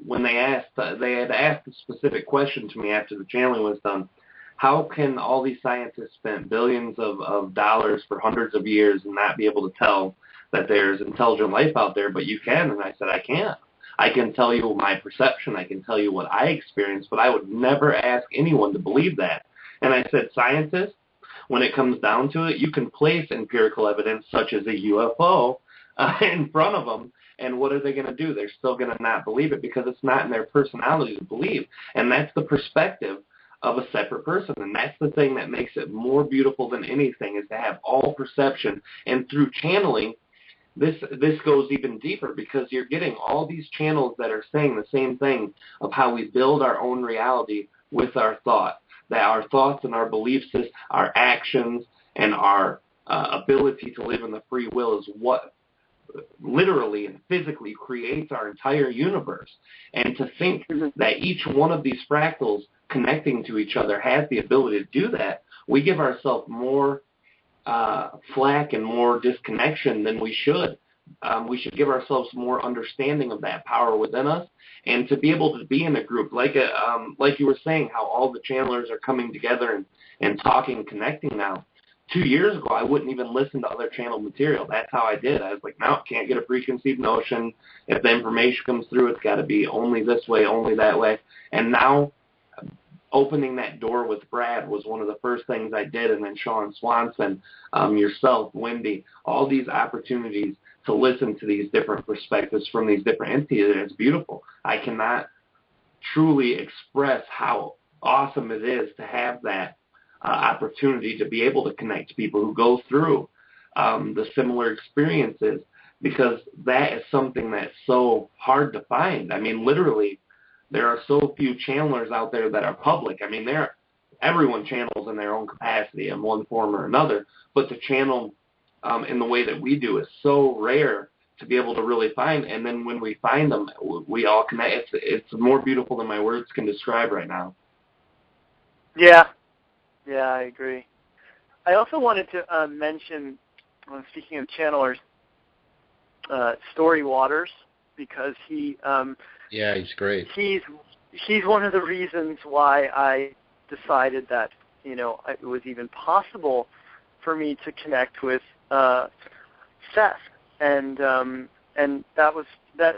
[SPEAKER 2] When they had asked a specific question to me after the channeling was done. How can all these scientists spend billions of dollars for hundreds of years and not be able to tell that there's intelligent life out there, but you can? And I said, I can't. I can tell you my perception. I can tell you what I experienced, but I would never ask anyone to believe that. And I said, scientists, when it comes down to it, you can place empirical evidence such as a UFO in front of them, and what are they going to do? They're still going to not believe it because it's not in their personality to believe. And that's the perspective of a separate person, and that's the thing that makes it more beautiful than anything, is to have all perception. And through channeling, this goes even deeper, because you're getting all these channels that are saying the same thing of how we build our own reality with our thought. That our thoughts and our beliefs, our actions, and our ability to live in the free will is what literally and physically creates our entire universe. And to think that each one of these fractals connecting to each other has the ability to do that, we give ourselves more flack and more disconnection than we should. We should give ourselves more understanding of that power within us, and to be able to be in a group like you were saying, how all the channelers are coming together and talking and connecting now. 2 years ago, I wouldn't even listen to other channel material. That's how I did. I was like, no, can't get a preconceived notion. If the information comes through, it's got to be only this way, only that way. And now, opening that door with Brad was one of the first things I did, and then Sean Swanson, yourself, Wendy, all these opportunities to listen to these different perspectives from these different entities. It's beautiful. I cannot truly express how awesome it is to have that opportunity to be able to connect to people who go through the similar experiences, because that is something that's so hard to find. I mean, literally, there are so few channelers out there that are public. I mean, everyone channels in their own capacity in one form or another, but to channel in the way that we do is so rare to be able to really find. And then when we find them, we all connect. It's more beautiful than my words can describe right now.
[SPEAKER 1] Yeah, I agree. I also wanted to mention, when speaking of channelers, Story Waters, because he's
[SPEAKER 3] great.
[SPEAKER 1] He's one of the reasons why I decided that it was even possible for me to connect with Seth, and that was that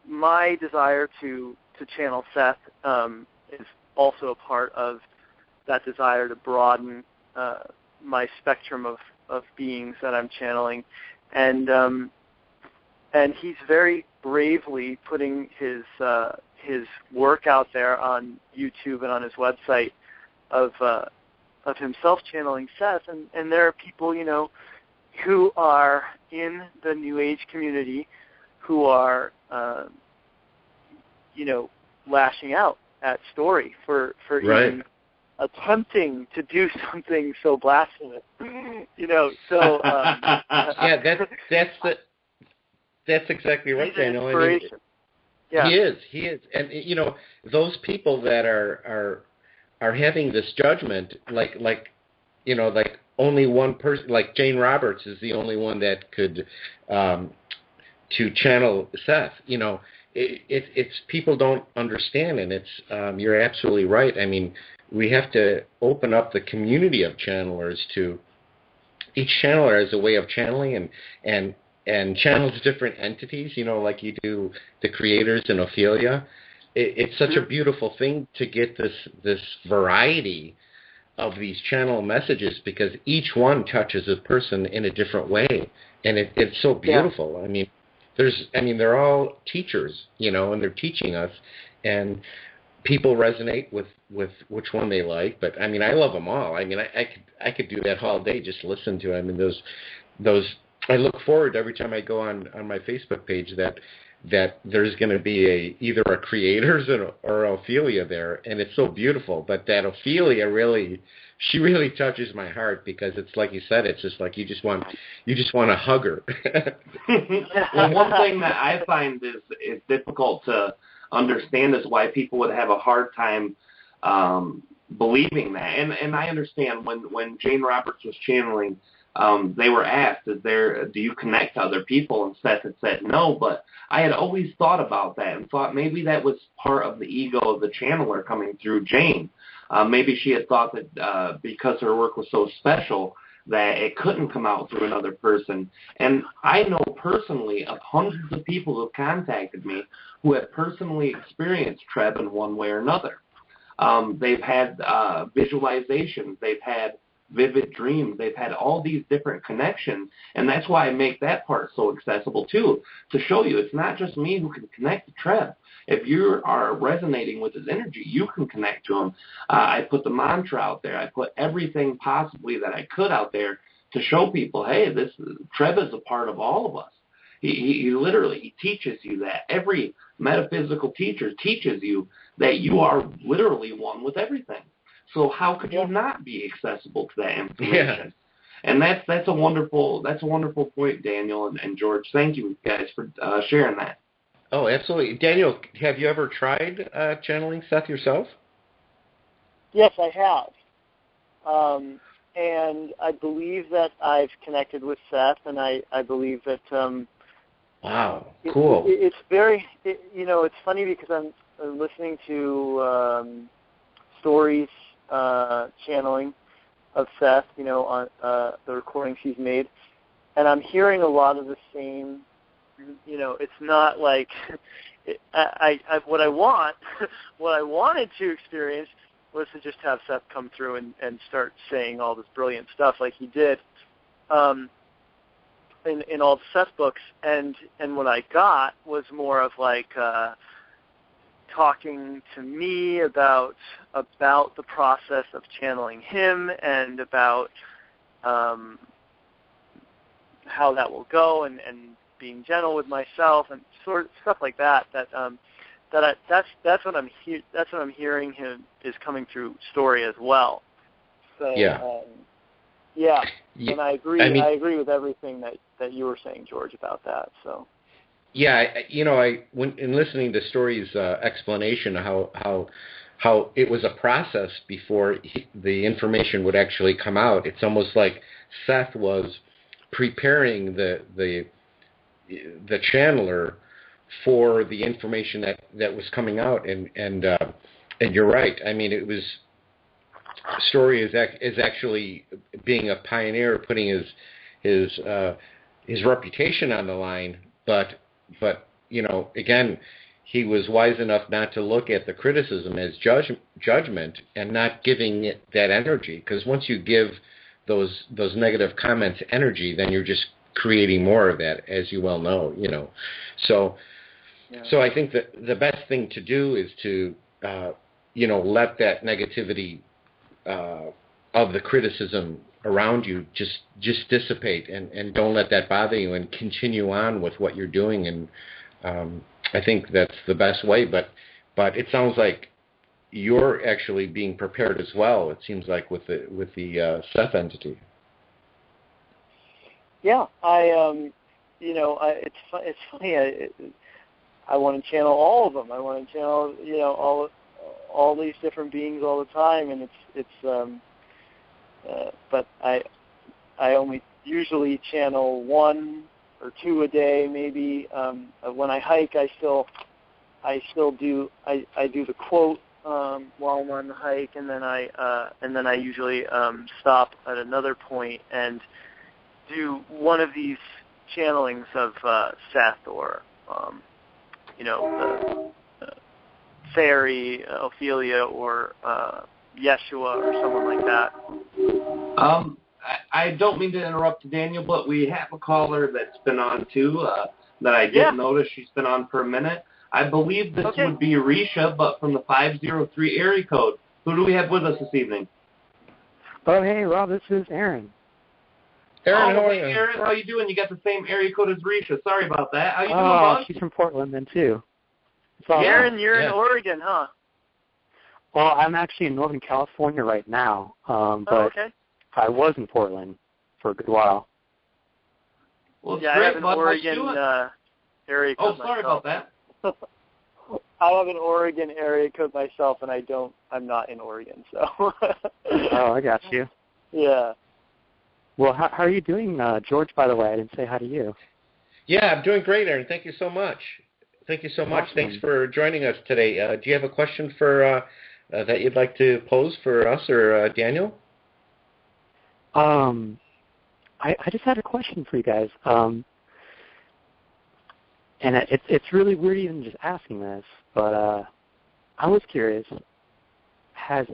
[SPEAKER 1] my desire to channel Seth is also a part of that desire to broaden my spectrum of beings that I'm channeling, and he's very bravely putting his work out there on YouTube and on his website of himself channeling Seth, and there are people who are in the New Age community who are lashing out at Story for
[SPEAKER 3] right.
[SPEAKER 1] even attempting to do something so blasphemous. So
[SPEAKER 3] yeah, that's exactly right, Daniel.
[SPEAKER 1] Inspiration. Yeah.
[SPEAKER 3] He is, and those people that are having this judgment, like only one person, like Jane Roberts is the only one that could to channel Seth. It's people don't understand, and it's you're absolutely right. I mean, we have to open up the community of channelers to each channeler as a way of channeling and channels different entities, like you do the creators in Ophelia. It's such a beautiful thing to get this variety of these channel messages, because each one touches a person in a different way, and it's so beautiful. Yeah. I mean, they're all teachers, and they're teaching us, and people resonate with which one they like. But I mean, I love them all. I mean, I could do that all day, just listen to them. I mean, those. I look forward every time I go on my Facebook page that there's going to be either a creators or Ophelia there, and it's so beautiful. But that Ophelia really touches my heart, because it's like you said, it's just like you just want to hug her.
[SPEAKER 2] Well, one thing that I find is difficult to understand is why people would have a hard time believing that, and I understand when Jane Roberts was channeling. They were asked, do you connect to other people? And Seth had said no, but I had always thought about that and thought maybe that was part of the ego of the channeler coming through Jane. Maybe she had thought that because her work was so special that it couldn't come out through another person. And I know personally of hundreds of people who have contacted me who have personally experienced Treb in one way or another. They've had visualizations, they've had vivid dreams, they've had all these different connections, and that's why I make that part so accessible too, to show you it's not just me who can connect to Treb. If you are resonating with his energy, you can connect to him. I put the mantra out there. I put everything possibly that I could out there to show people, hey, this Treb is a part of all of us. He literally teaches you that. Every metaphysical teacher teaches you that you are literally one with everything. So how could you not be accessible to that information? Yeah. And that's a wonderful point, Daniel and George. Thank you guys for sharing that.
[SPEAKER 3] Oh, absolutely. Daniel, have you ever tried channeling Seth yourself?
[SPEAKER 1] Yes, I have. And I believe that I've connected with Seth, and I believe that
[SPEAKER 3] wow, cool.
[SPEAKER 1] It's very, it's funny because I'm listening to Stories channeling of Seth, on the recordings he's made, and I'm hearing a lot of the same. It's not like what I wanted to experience was to just have Seth come through and start saying all this brilliant stuff like he did in all the Seth books, and what I got was more of like talking to me about the process of channeling him, and about how that will go, and being gentle with myself, and sort of stuff like that that's what I'm hearing him is coming through story as well. So yeah, and I agree. I agree with everything that you were saying, George, about that. So
[SPEAKER 3] yeah, when in listening to Story's explanation how it was a process before the information would actually come out. It's almost like Seth was preparing the channeler for the information that was coming out, and you're right. I mean, it was Story is actually being a pioneer, putting his reputation on the line, but again, he was wise enough not to look at the criticism as judgment and not giving it that energy, because once you give those negative comments energy, then you're just creating more of that, as you well know. So I think that the best thing to do is to let that negativity of the criticism around you just dissipate, and don't let that bother you, and continue on with what you're doing. And I think that's the best way. But it sounds like you're actually being prepared as well. It seems like with the Seth entity.
[SPEAKER 1] Yeah, it's funny. I want to channel all of them. I want to channel all these different beings all the time, and but I only usually channel 1 or 2 a day, maybe. When I hike, I still do the quote while I'm on the hike, and then I usually stop at another point and do one of these channelings of Seth or the fairy, Ophelia, or Yeshua, or someone like that.
[SPEAKER 2] I don't mean to interrupt, Daniel, but we have a caller that's been on too that I did notice. She's been on for a minute. I believe this would be Risha, but from the 503 area code. Who do we have with us this evening?
[SPEAKER 4] Oh, hey, Rob, this is Aaron.
[SPEAKER 3] Aaron, how are you?
[SPEAKER 2] Aaron, how you doing? You got the same area code as Risha. Sorry about that. How you doing,
[SPEAKER 4] bud?
[SPEAKER 2] bud?
[SPEAKER 4] She's from Portland then, too.
[SPEAKER 1] Aaron, you're in Oregon, huh?
[SPEAKER 4] Well, I'm actually in Northern California right now, but I was in Portland for a good while.
[SPEAKER 2] Well,
[SPEAKER 1] I have an Oregon area code.
[SPEAKER 2] Oh, sorry about that.
[SPEAKER 1] I have an Oregon area code myself, and I'm not in Oregon, so.
[SPEAKER 4] Oh, I got you.
[SPEAKER 1] Yeah.
[SPEAKER 4] Well, how are you doing, George, by the way? I didn't say hi to you.
[SPEAKER 3] Yeah, I'm doing great, Aaron. Thank you so much. Awesome. Thanks for joining us today. Do you have a question for that you'd like to pose for us or Daniel?
[SPEAKER 4] I just had a question for you guys. And it's really weird even just asking this, but I was curious, has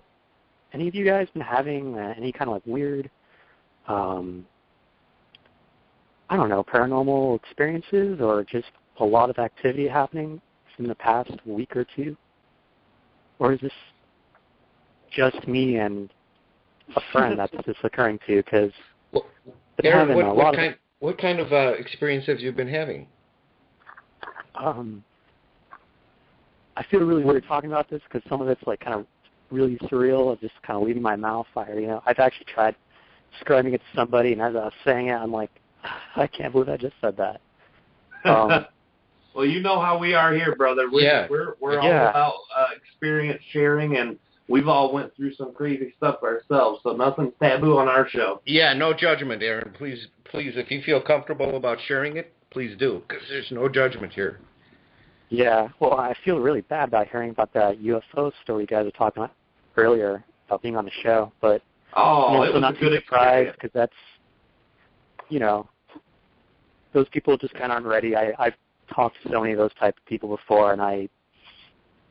[SPEAKER 4] any of you guys been having any kind of like weird, paranormal experiences, or just a lot of activity happening in the past week or two? Or is this just me and a friend that this is occurring to? Because
[SPEAKER 3] Aaron, what kind of experience have you been having?
[SPEAKER 4] I feel really weird talking about this because some of it's like kind of really surreal, of just kind of leaving my mouth fire. I've actually tried describing it to somebody, and as I was saying it, I'm like, I can't believe I just said that.
[SPEAKER 2] Well, you know how we are here, brother. We're all about experience sharing, and we've all went through some crazy stuff ourselves, so nothing's taboo on our show.
[SPEAKER 3] Yeah, no judgment, Aaron. Please, if you feel comfortable about sharing it, please do, because there's no judgment here.
[SPEAKER 4] Yeah, well, I feel really bad about hearing about that UFO story you guys were talking about earlier, about being on the show, but
[SPEAKER 2] it was
[SPEAKER 4] not
[SPEAKER 2] a good
[SPEAKER 4] surprised, because that's, those people just kind of aren't ready. I've talked to so many of those type of people before, and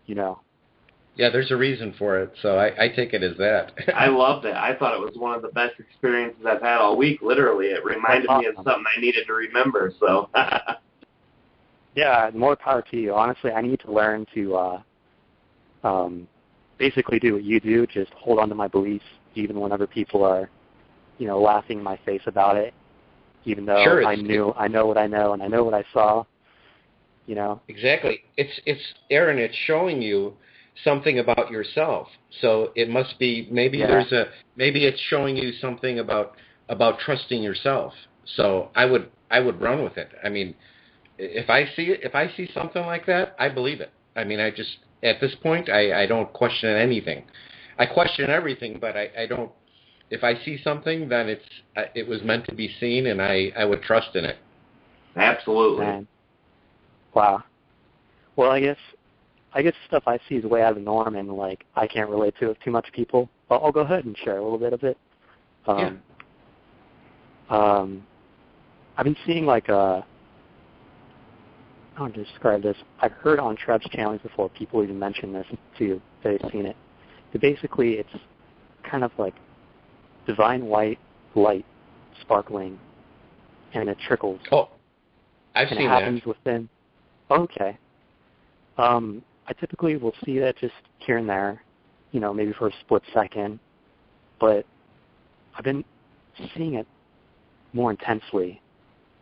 [SPEAKER 3] Yeah, there's a reason for it, so I take it as that.
[SPEAKER 2] I loved it. I thought it was one of the best experiences I've had all week, literally. It reminded me of something I needed to remember, so.
[SPEAKER 4] Yeah, more power to you. Honestly, I need to learn to basically do what you do, just hold on to my beliefs, even whenever people are, laughing in my face about it, even though I know what I know and I know what I saw. you know?
[SPEAKER 3] Exactly. It's Aaron, it's showing you something about yourself. So it must be, maybe maybe it's showing you something about trusting yourself. So I would run with it. I mean, if I see something like that, I believe it. I mean, I just, at this point, I don't question anything. I question everything, but I don't. If I see something, then it was meant to be seen, and I would trust in it.
[SPEAKER 2] Absolutely.
[SPEAKER 4] Man. Wow. Well, I guess stuff I see is way out of the norm, and like I can't relate to it too much. People, but I'll go ahead and share a little bit of it. I've been seeing like how to describe this. I've heard on Treb's channels before people even mention this too. They've seen it. But basically, it's kind of like divine white light sparkling, and it trickles.
[SPEAKER 3] Oh, I've seen that.
[SPEAKER 4] And it happens within. Okay. I typically will see that just here and there, you know, maybe for a split second, but I've been seeing it more intensely.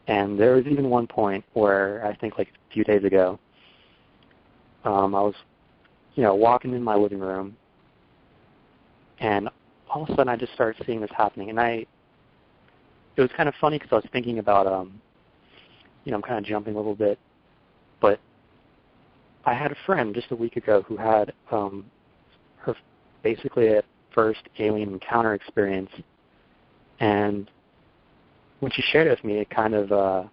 [SPEAKER 4] And there was even one point where I think like a few days ago, I was, you know, walking in my living room, and all of a sudden I just started seeing this happening. And it was kind of funny because I was thinking about, you know, I'm kind of jumping a little bit, but I had a friend just a week ago who had her basically a first alien encounter experience, and when she shared it with me, it kind of,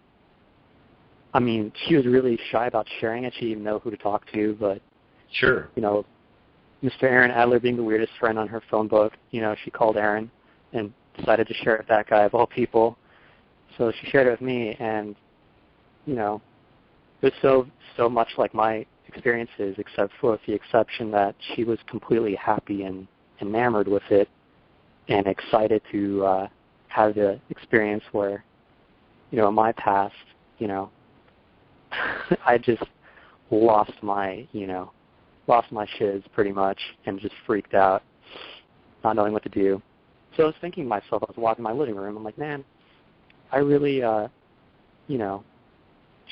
[SPEAKER 4] I mean, she was really shy about sharing it. She didn't know who to talk to, but
[SPEAKER 3] sure,
[SPEAKER 4] you know, Mr. Aaron Adler being the weirdest friend on her phone book, you know, she called Aaron and decided to share it with that guy of all people. So she shared it with me, and you know, it was so much like my experiences, except for the exception that she was completely happy and enamored with it and excited to have the experience where, you know, in my past, you know, I just lost my shiz pretty much and just freaked out, not knowing what to do. So I was thinking to myself, I was walking in my living room, I'm like, man, I really, you know,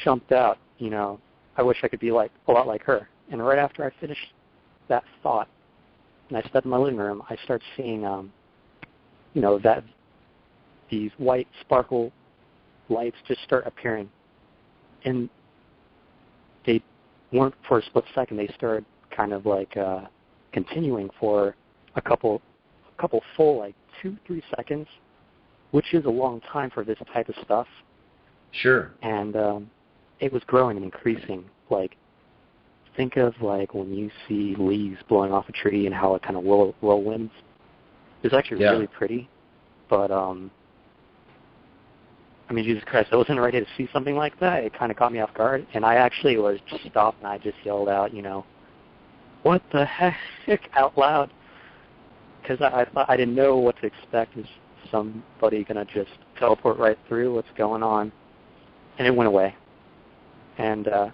[SPEAKER 4] chumped out, you know, I wish I could be like a lot like her. And right after I finished that thought, and I stepped in my living room, I start seeing, you know, that these white sparkle lights just start appearing, and they weren't for a split second. They started kind of like continuing for a couple full, like 2-3 seconds, which is a long time for this type of stuff.
[SPEAKER 3] Sure.
[SPEAKER 4] And it was growing and increasing. Like, think of like when you see leaves blowing off a tree and how it kind of whirlwinds. It was actually really pretty, but I mean, Jesus Christ, I wasn't ready to see something like that. It kind of caught me off guard, and I actually was just stopped and I just yelled out, you know, what the heck, out loud, because I thought I didn't know what to expect. Is somebody gonna just teleport right through? What's going on? And it went away. And I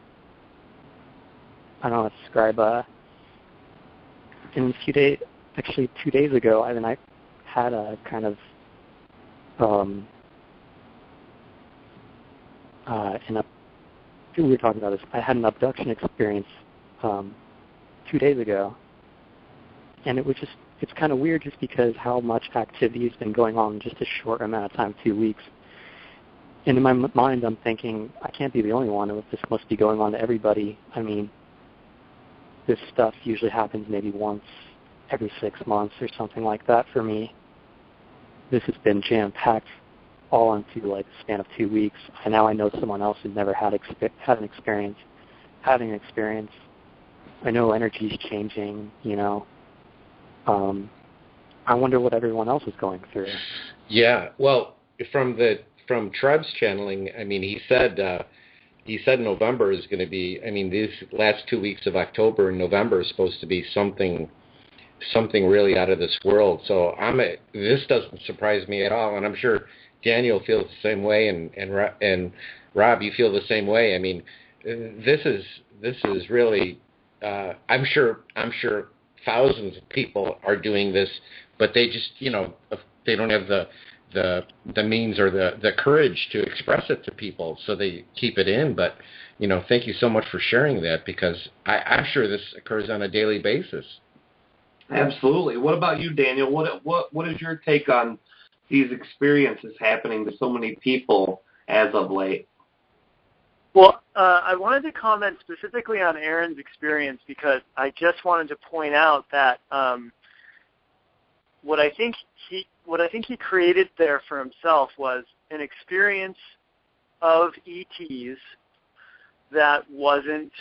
[SPEAKER 4] don't know how to describe. In a few days, actually 2 days ago, I had a kind of we were talking about this. I had an abduction experience 2 days ago, and it's kind of weird just because how much activity has been going on in just a short amount of time, 2 weeks. And in my mind, I'm thinking, I can't be the only one. This must be going on to everybody. I mean, this stuff usually happens maybe once every 6 months or something like that for me. This has been jam-packed all into like a span of 2 weeks. And now I know someone else who's never had an experience, having an experience. I know energy's changing, you know. I wonder what everyone else is going through.
[SPEAKER 3] Yeah, well, from Treb's channeling, I mean, he said November is going to be, I mean, these last 2 weeks of October and November is supposed to be something really out of this world. So this doesn't surprise me at all, and I'm sure Daniel feels the same way, and Rob, you feel the same way. I mean, this is really, I'm sure thousands of people are doing this, but they just, you know, they don't have the means or the courage to express it to people, so they keep it in. But thank you so much for sharing that, because I'm sure this occurs on a daily basis.
[SPEAKER 2] Absolutely. What about you, Daniel? What is your take on these experiences happening to so many people as of late?
[SPEAKER 1] Well, I wanted to comment specifically on Aaron's experience, because I just wanted to point out that what I think he created there for himself was an experience of ETs that wasn't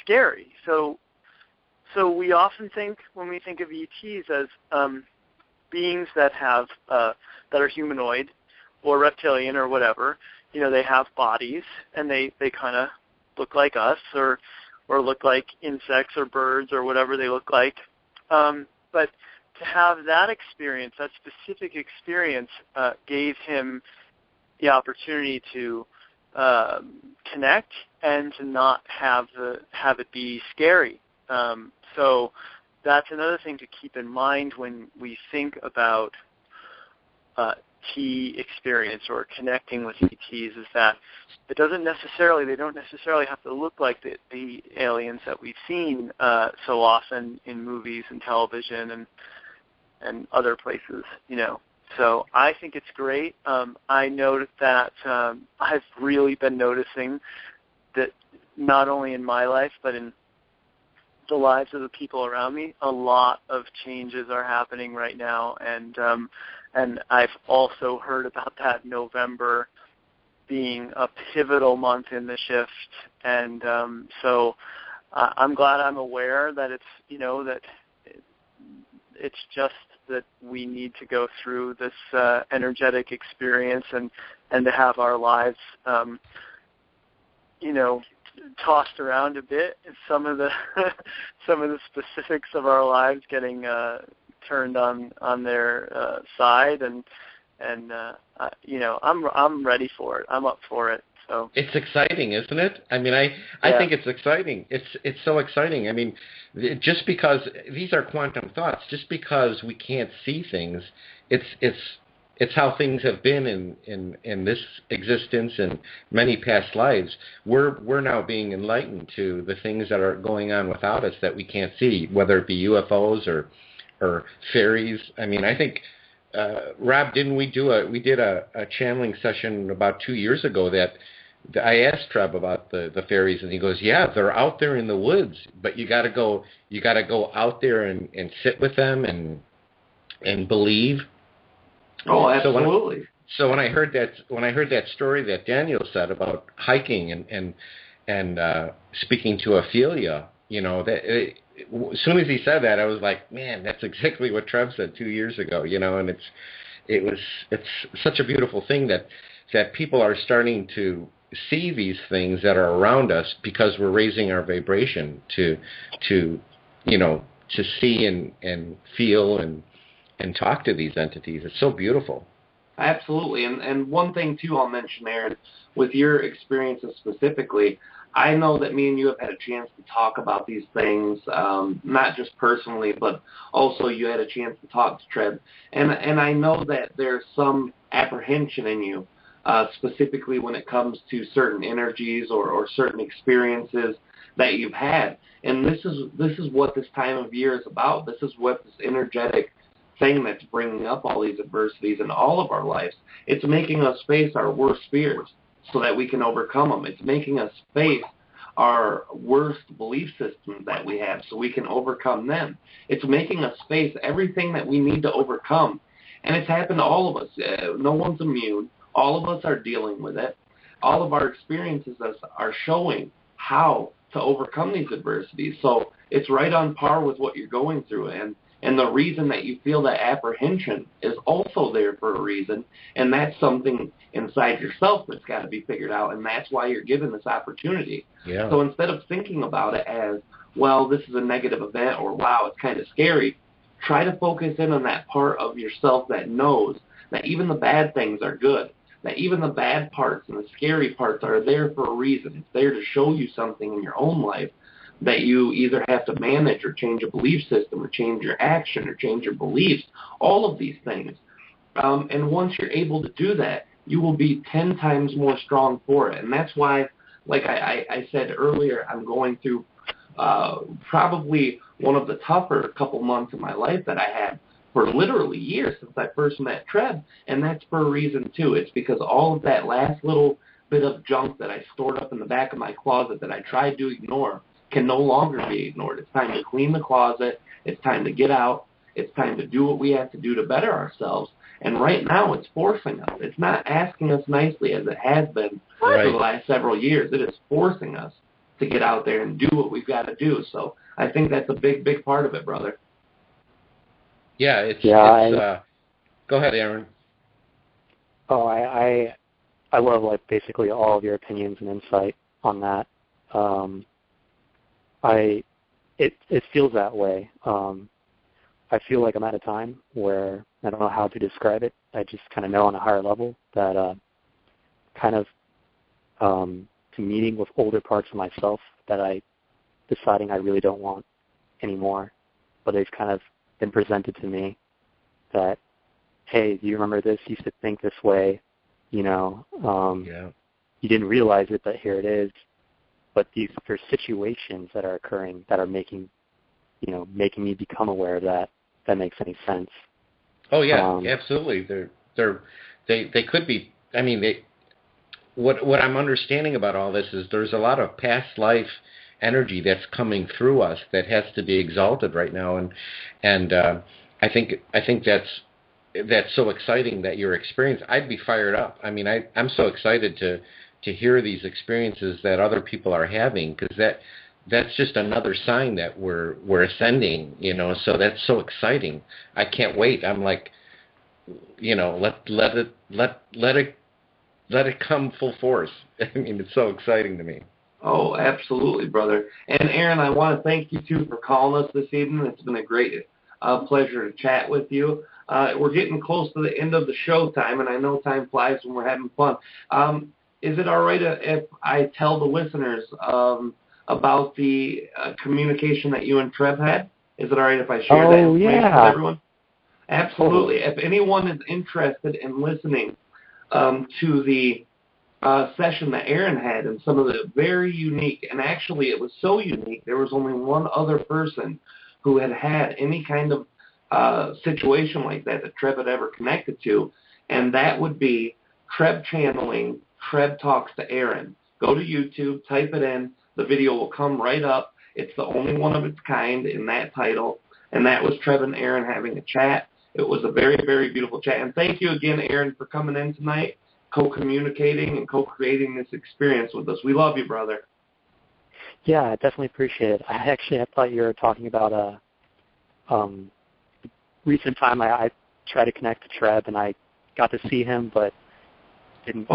[SPEAKER 1] scary. So we often think, when we think of ETs, as beings that have that are humanoid or reptilian or whatever. They have bodies, and they kind of look like us, or look like insects or birds or whatever they look like. But to have that experience, that specific experience, gave him the opportunity to connect and to not have it be scary. So that's another thing to keep in mind when we think about T experience or connecting with ETs, is that they don't necessarily have to look like the aliens that we've seen so often in movies and television and other places, So I think it's great. I know that I've really been noticing that not only in my life, but in the lives of the people around me, a lot of changes are happening right now, and I've also heard about that November being a pivotal month in the shift, and so I'm glad I'm aware that it's that it's just that we need to go through this energetic experience and to have our lives tossed around a bit, some of the specifics of our lives getting turned on their side, and I'm ready for it. I'm up for it. So
[SPEAKER 3] it's exciting, isn't it? I mean, I think it's exciting. It's so exciting. I mean, just because these are quantum thoughts, just because we can't see things, it's how things have been in this existence and many past lives. We're now being enlightened to the things that are going on without us that we can't see, whether it be UFOs or fairies. I mean, I think Rob, we did a channeling session about 2 years ago that I asked Treb about the fairies, and he goes, "Yeah, they're out there in the woods, but you got to go out there and sit with them and believe."
[SPEAKER 2] Oh, absolutely.
[SPEAKER 3] So when I heard that story that Daniel said about hiking and speaking to Ophelia, as soon as he said that, I was like, man, that's exactly what Treb said 2 years ago, and it's such a beautiful thing that people are starting to see these things that are around us because we're raising our vibration to see and feel and talk to these entities. It's so beautiful.
[SPEAKER 2] Absolutely. And one thing, too, I'll mention, Aaron, with your experiences specifically, I know that me and you have had a chance to talk about these things, not just personally, but also you had a chance to talk to Treb. And I know that there's some apprehension in you, specifically when it comes to certain energies or certain experiences that you've had. And this is what this time of year is about. This is what this energetic thing that's bringing up all these adversities in all of our lives. It's making us face our worst fears so that we can overcome them. It's making us face our worst belief systems that we have so we can overcome them. It's making us face everything that we need to overcome. And it's happened to all of us. No one's immune. All of us are dealing with it. All of our experiences are showing how to overcome these adversities. So it's right on par with what you're going through. And the reason that you feel that apprehension is also there for a reason, and that's something inside yourself that's got to be figured out, and that's why you're given this opportunity.
[SPEAKER 3] Yeah.
[SPEAKER 2] So instead of thinking about it as, well, this is a negative event, or wow, it's kind of scary, try to focus in on that part of yourself that knows that even the bad things are good, that even the bad parts and the scary parts are there for a reason. It's there to show you something in your own life that you either have to manage or change a belief system or change your action or change your beliefs, all of these things. And once you're able to do that, you will be 10 times more strong for it. And that's why like I said earlier, I'm going through probably one of the tougher couple months of my life that I had for literally years since I first met Treb, and that's for a reason too. It's because all of that last little bit of junk that I stored up in the back of my closet that I tried to ignore can no longer be ignored. It's time to clean the closet. It's time to get out. It's time to do what we have to do to better ourselves. And right now it's forcing us. It's not asking us nicely as it has been for the last several years. It is forcing us to get out there and do what we've got to do. So I think that's a big, big part of it, brother.
[SPEAKER 3] Yeah, it's go ahead, Aaron.
[SPEAKER 4] Oh, I love like basically all of your opinions and insight on that. It feels that way. I feel like I'm at a time where I don't know how to describe it. I just kind of know on a higher level that kind of to meeting with older parts of myself that I deciding I really don't want anymore, but they've kind of been presented to me that, hey, do you remember this? You used to think this way, you know. You didn't realize it, but here it is. But there's situations that are occurring that are making me become aware of that. If that makes any sense.
[SPEAKER 3] Oh yeah, absolutely. They could be. I mean, what I'm understanding about all this is there's a lot of past life energy that's coming through us that has to be exalted right now, and I think that's so exciting that your experience. I'd be fired up. I mean, I'm so excited to hear these experiences that other people are having, because that's just another sign that we're ascending, you know. So that's so exciting. I can't wait. I'm like, you know, let it come full force. I mean, it's so exciting to me.
[SPEAKER 2] Oh, absolutely, brother. And Aaron, I want to thank you too for calling us this evening. It's been a great pleasure to chat with you. We're getting close to the end of the show time, and I know time flies when we're having fun. Is it all right if I tell the listeners about the communication that you and Treb had? Is it all right if I share that information with everyone? Absolutely. If anyone is interested in listening to the session that Aaron had and some of the very unique, and actually it was so unique, there was only one other person who had any kind of situation like that Treb had ever connected to, and that would be Treb Channeling, Treb Talks to Aaron. Go to YouTube, type it in, the video will come right up. It's the only one of its kind in that title, and that was Treb and Aaron having a chat. It was a very, very beautiful chat, and thank you again, Aaron, for coming in tonight, co-communicating and co-creating this experience with us. We love you, brother.
[SPEAKER 4] Yeah, I definitely appreciate it. I thought you were talking about recent time I tried to connect to Treb, and I got to see him, but didn't.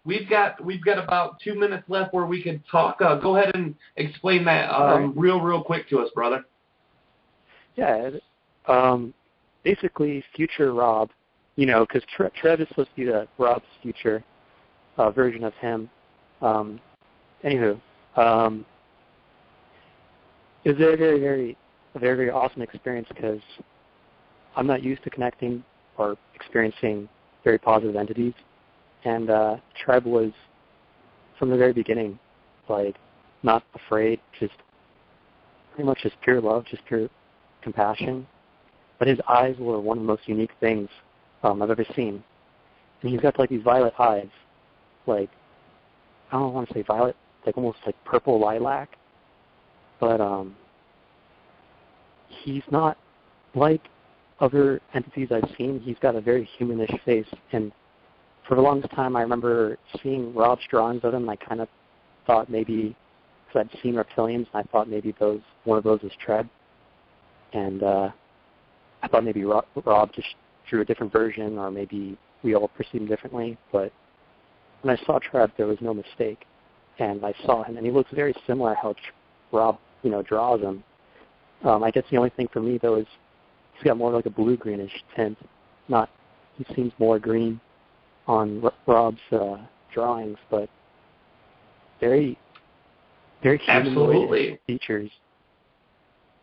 [SPEAKER 2] We've got about 2 minutes left where we could talk. Go ahead and explain that real quick to us, brother.
[SPEAKER 4] Yeah, basically, future Rob, you know, because Treb is supposed to be Rob's future version of him. Anywho, it was a very, very awesome experience because I'm not used to connecting or experiencing very positive entities. And Treb was, from the very beginning, like, not afraid, just pretty much just pure love, just pure compassion. But his eyes were one of the most unique things I've ever seen. And he's got, like, these violet eyes, like, I don't want to say violet, like almost like purple lilac. But he's not like other entities I've seen. He's got a very humanish face, and for the longest time, I remember seeing Rob's drawings of him, and I kind of thought maybe, because I'd seen reptilians, and I thought maybe one of those was Treb. And I thought maybe Rob just drew a different version, or maybe we all perceived him differently. But when I saw Treb, there was no mistake. And I saw him, and he looks very similar how Rob, you know, draws him. I guess the only thing for me, though, is he's got more like a blue-greenish tint. He seems more green on Rob's drawings, but very, very humanoid features.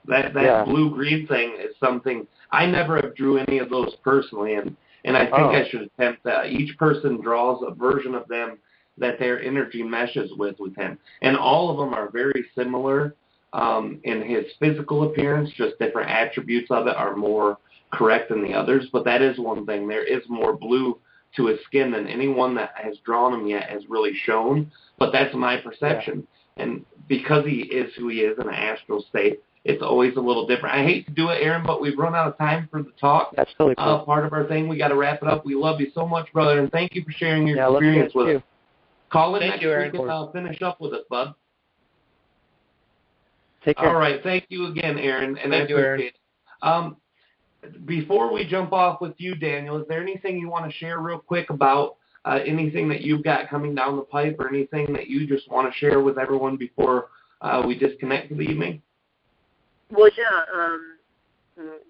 [SPEAKER 2] That blue-green thing is something I never have drew any of those personally, and I think I should attempt that. Each person draws a version of them that their energy meshes with him. And all of them are very similar in his physical appearance, just different attributes of it are more correct than the others. But that is one thing. There is more blue to his skin than anyone that has drawn him yet has really shown. But that's my perception. Yeah. And because he is who he is in an astral state, it's always a little different. I hate to do it, Aaron, but we've run out of time for the talk.
[SPEAKER 4] That's totally cool.
[SPEAKER 2] Part of our thing. We got to wrap it up. We love you so much, brother, and thank you for sharing your experience with us. Call in next week and finish up with us, bud.
[SPEAKER 4] Take care.
[SPEAKER 2] All right. Thank you again, Aaron. And
[SPEAKER 3] thank you, Aaron.
[SPEAKER 2] Before we jump off with you, Daniel, is there anything you want to share real quick about anything that you've got coming down the pipe or anything that you just want to share with everyone before we disconnect for the evening?
[SPEAKER 1] Well, yeah.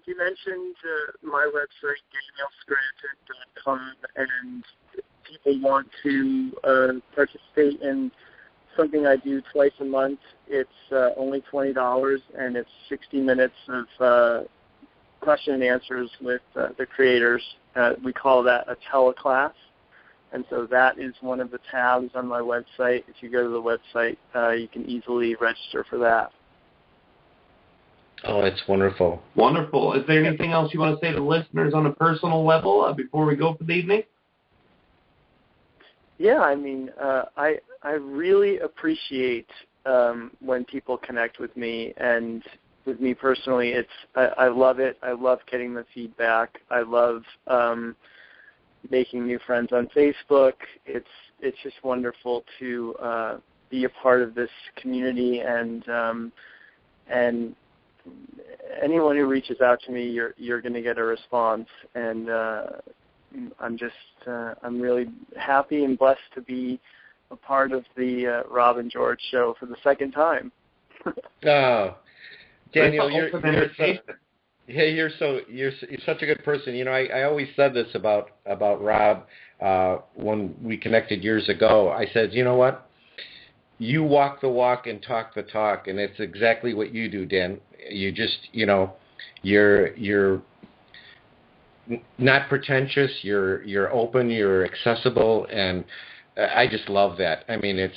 [SPEAKER 1] You mentioned my website, danielscranton.com, and people want to participate in something I do twice a month. It's only $20, and it's 60 minutes of question and answers with the creators. We call that a teleclass, and so that is one of the tabs on my website. If you go to the website, you can easily register for that.
[SPEAKER 3] Oh, that's wonderful.
[SPEAKER 2] Wonderful. Is there anything else you want to say to listeners on a personal level before we go for the evening?
[SPEAKER 1] Yeah, I mean, I really appreciate when people connect with me, and with me personally, I love it. I love getting the feedback. I love making new friends on Facebook. It's just wonderful to be a part of this community, and anyone who reaches out to me, you're going to get a response, and I'm really happy and blessed to be a part of the Rob and George show for the second time.
[SPEAKER 3] Oh, Daniel, you're such a good person. You know, I always said this about Rob when we connected years ago. I said, you know what? You walk the walk and talk the talk, and it's exactly what you do, Dan. You just, you know, you're not pretentious. You're open. You're accessible, and I just love that. I mean,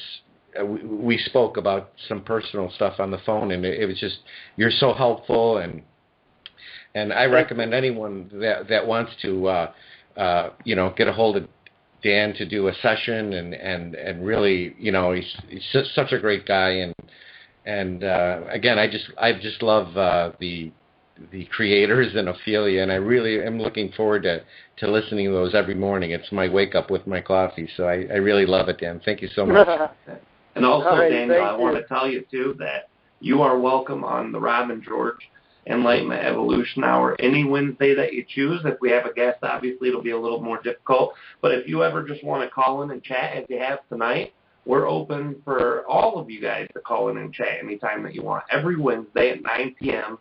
[SPEAKER 3] we spoke about some personal stuff on the phone, and it was just, you're so helpful, and I recommend anyone that wants to, you know, get a hold of Dan to do a session, and really, you know, he's just such a great guy, and again, I just love the creators and Ophelia, and I really am looking forward to listening to those every morning. It's my wake up with my coffee, so I really love it, Dan. Thank you so much.
[SPEAKER 2] And also, Daniel, I want to tell you too that you are welcome on the Rob and George Enlightenment Evolution Hour any Wednesday that you choose. If we have a guest, obviously it'll be a little more difficult. But if you ever just want to call in and chat as you have tonight, we're open for all of you guys to call in and chat anytime that you want. Every Wednesday at 9 p.m.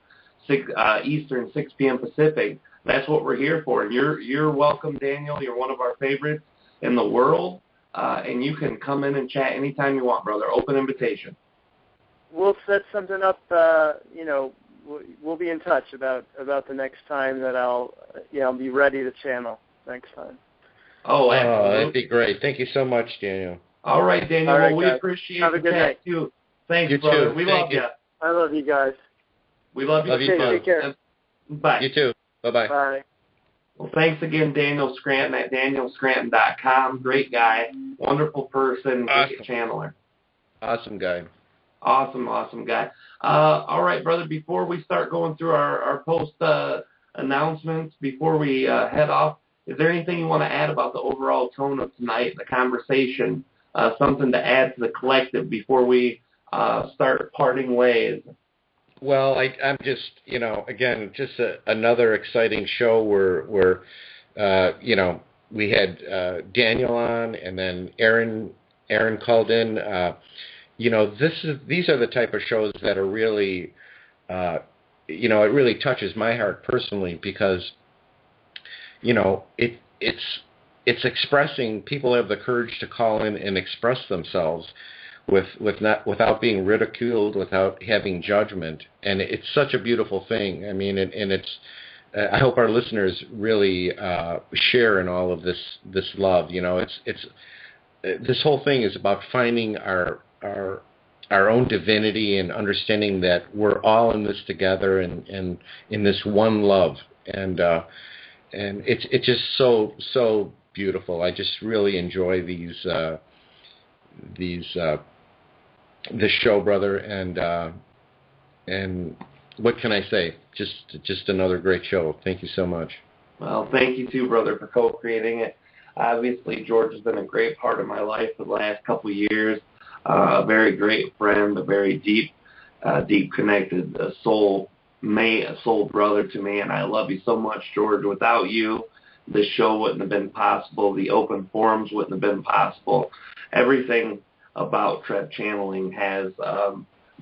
[SPEAKER 2] Eastern, 6 p.m. Pacific. That's what we're here for. And you're welcome, Daniel. You're one of our favorites in the world. And you can come in and chat anytime you want, brother. Open invitation.
[SPEAKER 1] We'll set something up, you know, we'll be in touch about the next time that I'll be ready to channel next time.
[SPEAKER 2] Oh, absolutely.
[SPEAKER 3] That'd be great. Thank you so much, Daniel.
[SPEAKER 2] All right, Daniel.
[SPEAKER 1] All right,
[SPEAKER 2] well, we
[SPEAKER 1] guys.
[SPEAKER 2] appreciate
[SPEAKER 1] Have a good night.
[SPEAKER 2] Too. Thanks,
[SPEAKER 3] you
[SPEAKER 2] brother.
[SPEAKER 3] too.
[SPEAKER 2] We
[SPEAKER 3] Thank
[SPEAKER 2] love
[SPEAKER 3] you.
[SPEAKER 2] you.
[SPEAKER 1] I love you guys.
[SPEAKER 2] We love you.
[SPEAKER 3] Love you
[SPEAKER 1] Okay, take care.
[SPEAKER 2] Bye.
[SPEAKER 3] You too. Bye-bye.
[SPEAKER 1] Bye.
[SPEAKER 2] Well, thanks again, Daniel Scranton at danielscranton.com. Great guy. Wonderful person.
[SPEAKER 3] Awesome.
[SPEAKER 2] Great channeler.
[SPEAKER 3] Awesome guy.
[SPEAKER 2] Awesome guy. All right, brother, before we start going through our post announcements, before we head off, is there anything you want to add about the overall tone of tonight, the conversation, something to add to the collective before we start parting ways?
[SPEAKER 3] Well, I'm just, you know, again, just another exciting show where you know, we had Daniel on, and then Aaron called in. You know, these are the type of shows that are really, you know, it really touches my heart personally, because, you know, it's expressing, people have the courage to call in and express themselves without being ridiculed, without having judgment, and it's such a beautiful thing. I mean, and it's I hope our listeners really share in all of this love. You know, it's this whole thing is about finding our own divinity and understanding that we're all in this together and in this one love. And it's just so beautiful. I just really enjoy this show, brother. And what can I say? Just another great show. Thank you so much.
[SPEAKER 2] Well, thank you too, brother, for co-creating it. Obviously, George has been a great part of my life for the last couple of years. A very great friend, a very deep connected soul brother to me, and I love you so much, George. Without you, this show wouldn't have been possible. The open forums wouldn't have been possible. Everything about Treb Channeling has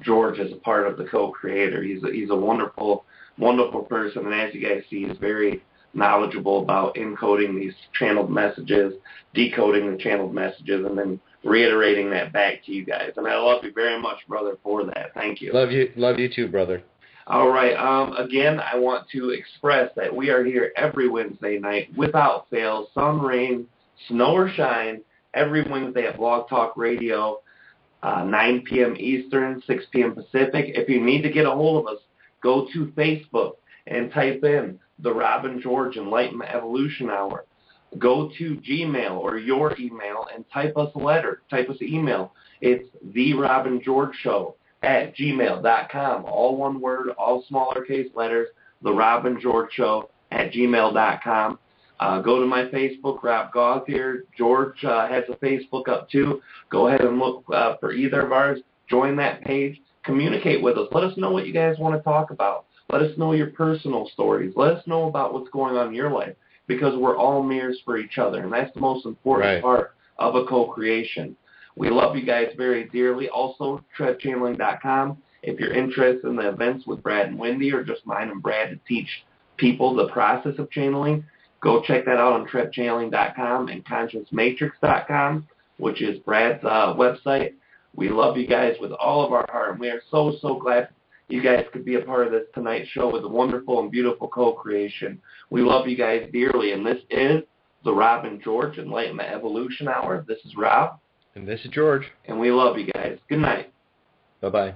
[SPEAKER 2] George as a part of the co-creator. He's a wonderful, wonderful person, and as you guys see, he's very knowledgeable about encoding these channeled messages, decoding the channeled messages, and then reiterating that back to you guys. And I love you very much, brother, for that. Thank you.
[SPEAKER 3] Love you too, brother.
[SPEAKER 2] All right. Again, I want to express that we are here every Wednesday night without fail, sun, rain, snow, or shine, every Wednesday at Blog Talk Radio, 9 p.m. Eastern, 6 p.m. Pacific. If you need to get a hold of us, go to Facebook and type in the Rob and George Enlightenment Evolution Hour. Go to Gmail or your email and type us a letter. Type us an email. It's therobandgeorgeshow@gmail.com. All one word, all small lowercase letters, therobandgeorgeshow@gmail.com. Go to my Facebook, Rob Gauthier. George has a Facebook up too. Go ahead and look for either of ours. Join that page. Communicate with us. Let us know what you guys want to talk about. Let us know your personal stories. Let us know about what's going on in your life, because we're all mirrors for each other, and that's the most important part of a co-creation. We love you guys very dearly. Also, TrebChanneling.com. If you're interested in the events with Brad and Wendy, or just mine and Brad to teach people the process of channeling, go check that out on TrebChanneling.com and ConsciousMatrix.com, which is Brad's website. We love you guys with all of our heart, and we are so glad you guys could be a part of this tonight's show with a wonderful and beautiful co-creation. We love you guys dearly, and this is the Rob and George Enlightenment Evolution Hour. This is Rob.
[SPEAKER 3] And this is George.
[SPEAKER 2] And we love you guys. Good night.
[SPEAKER 3] Bye-bye.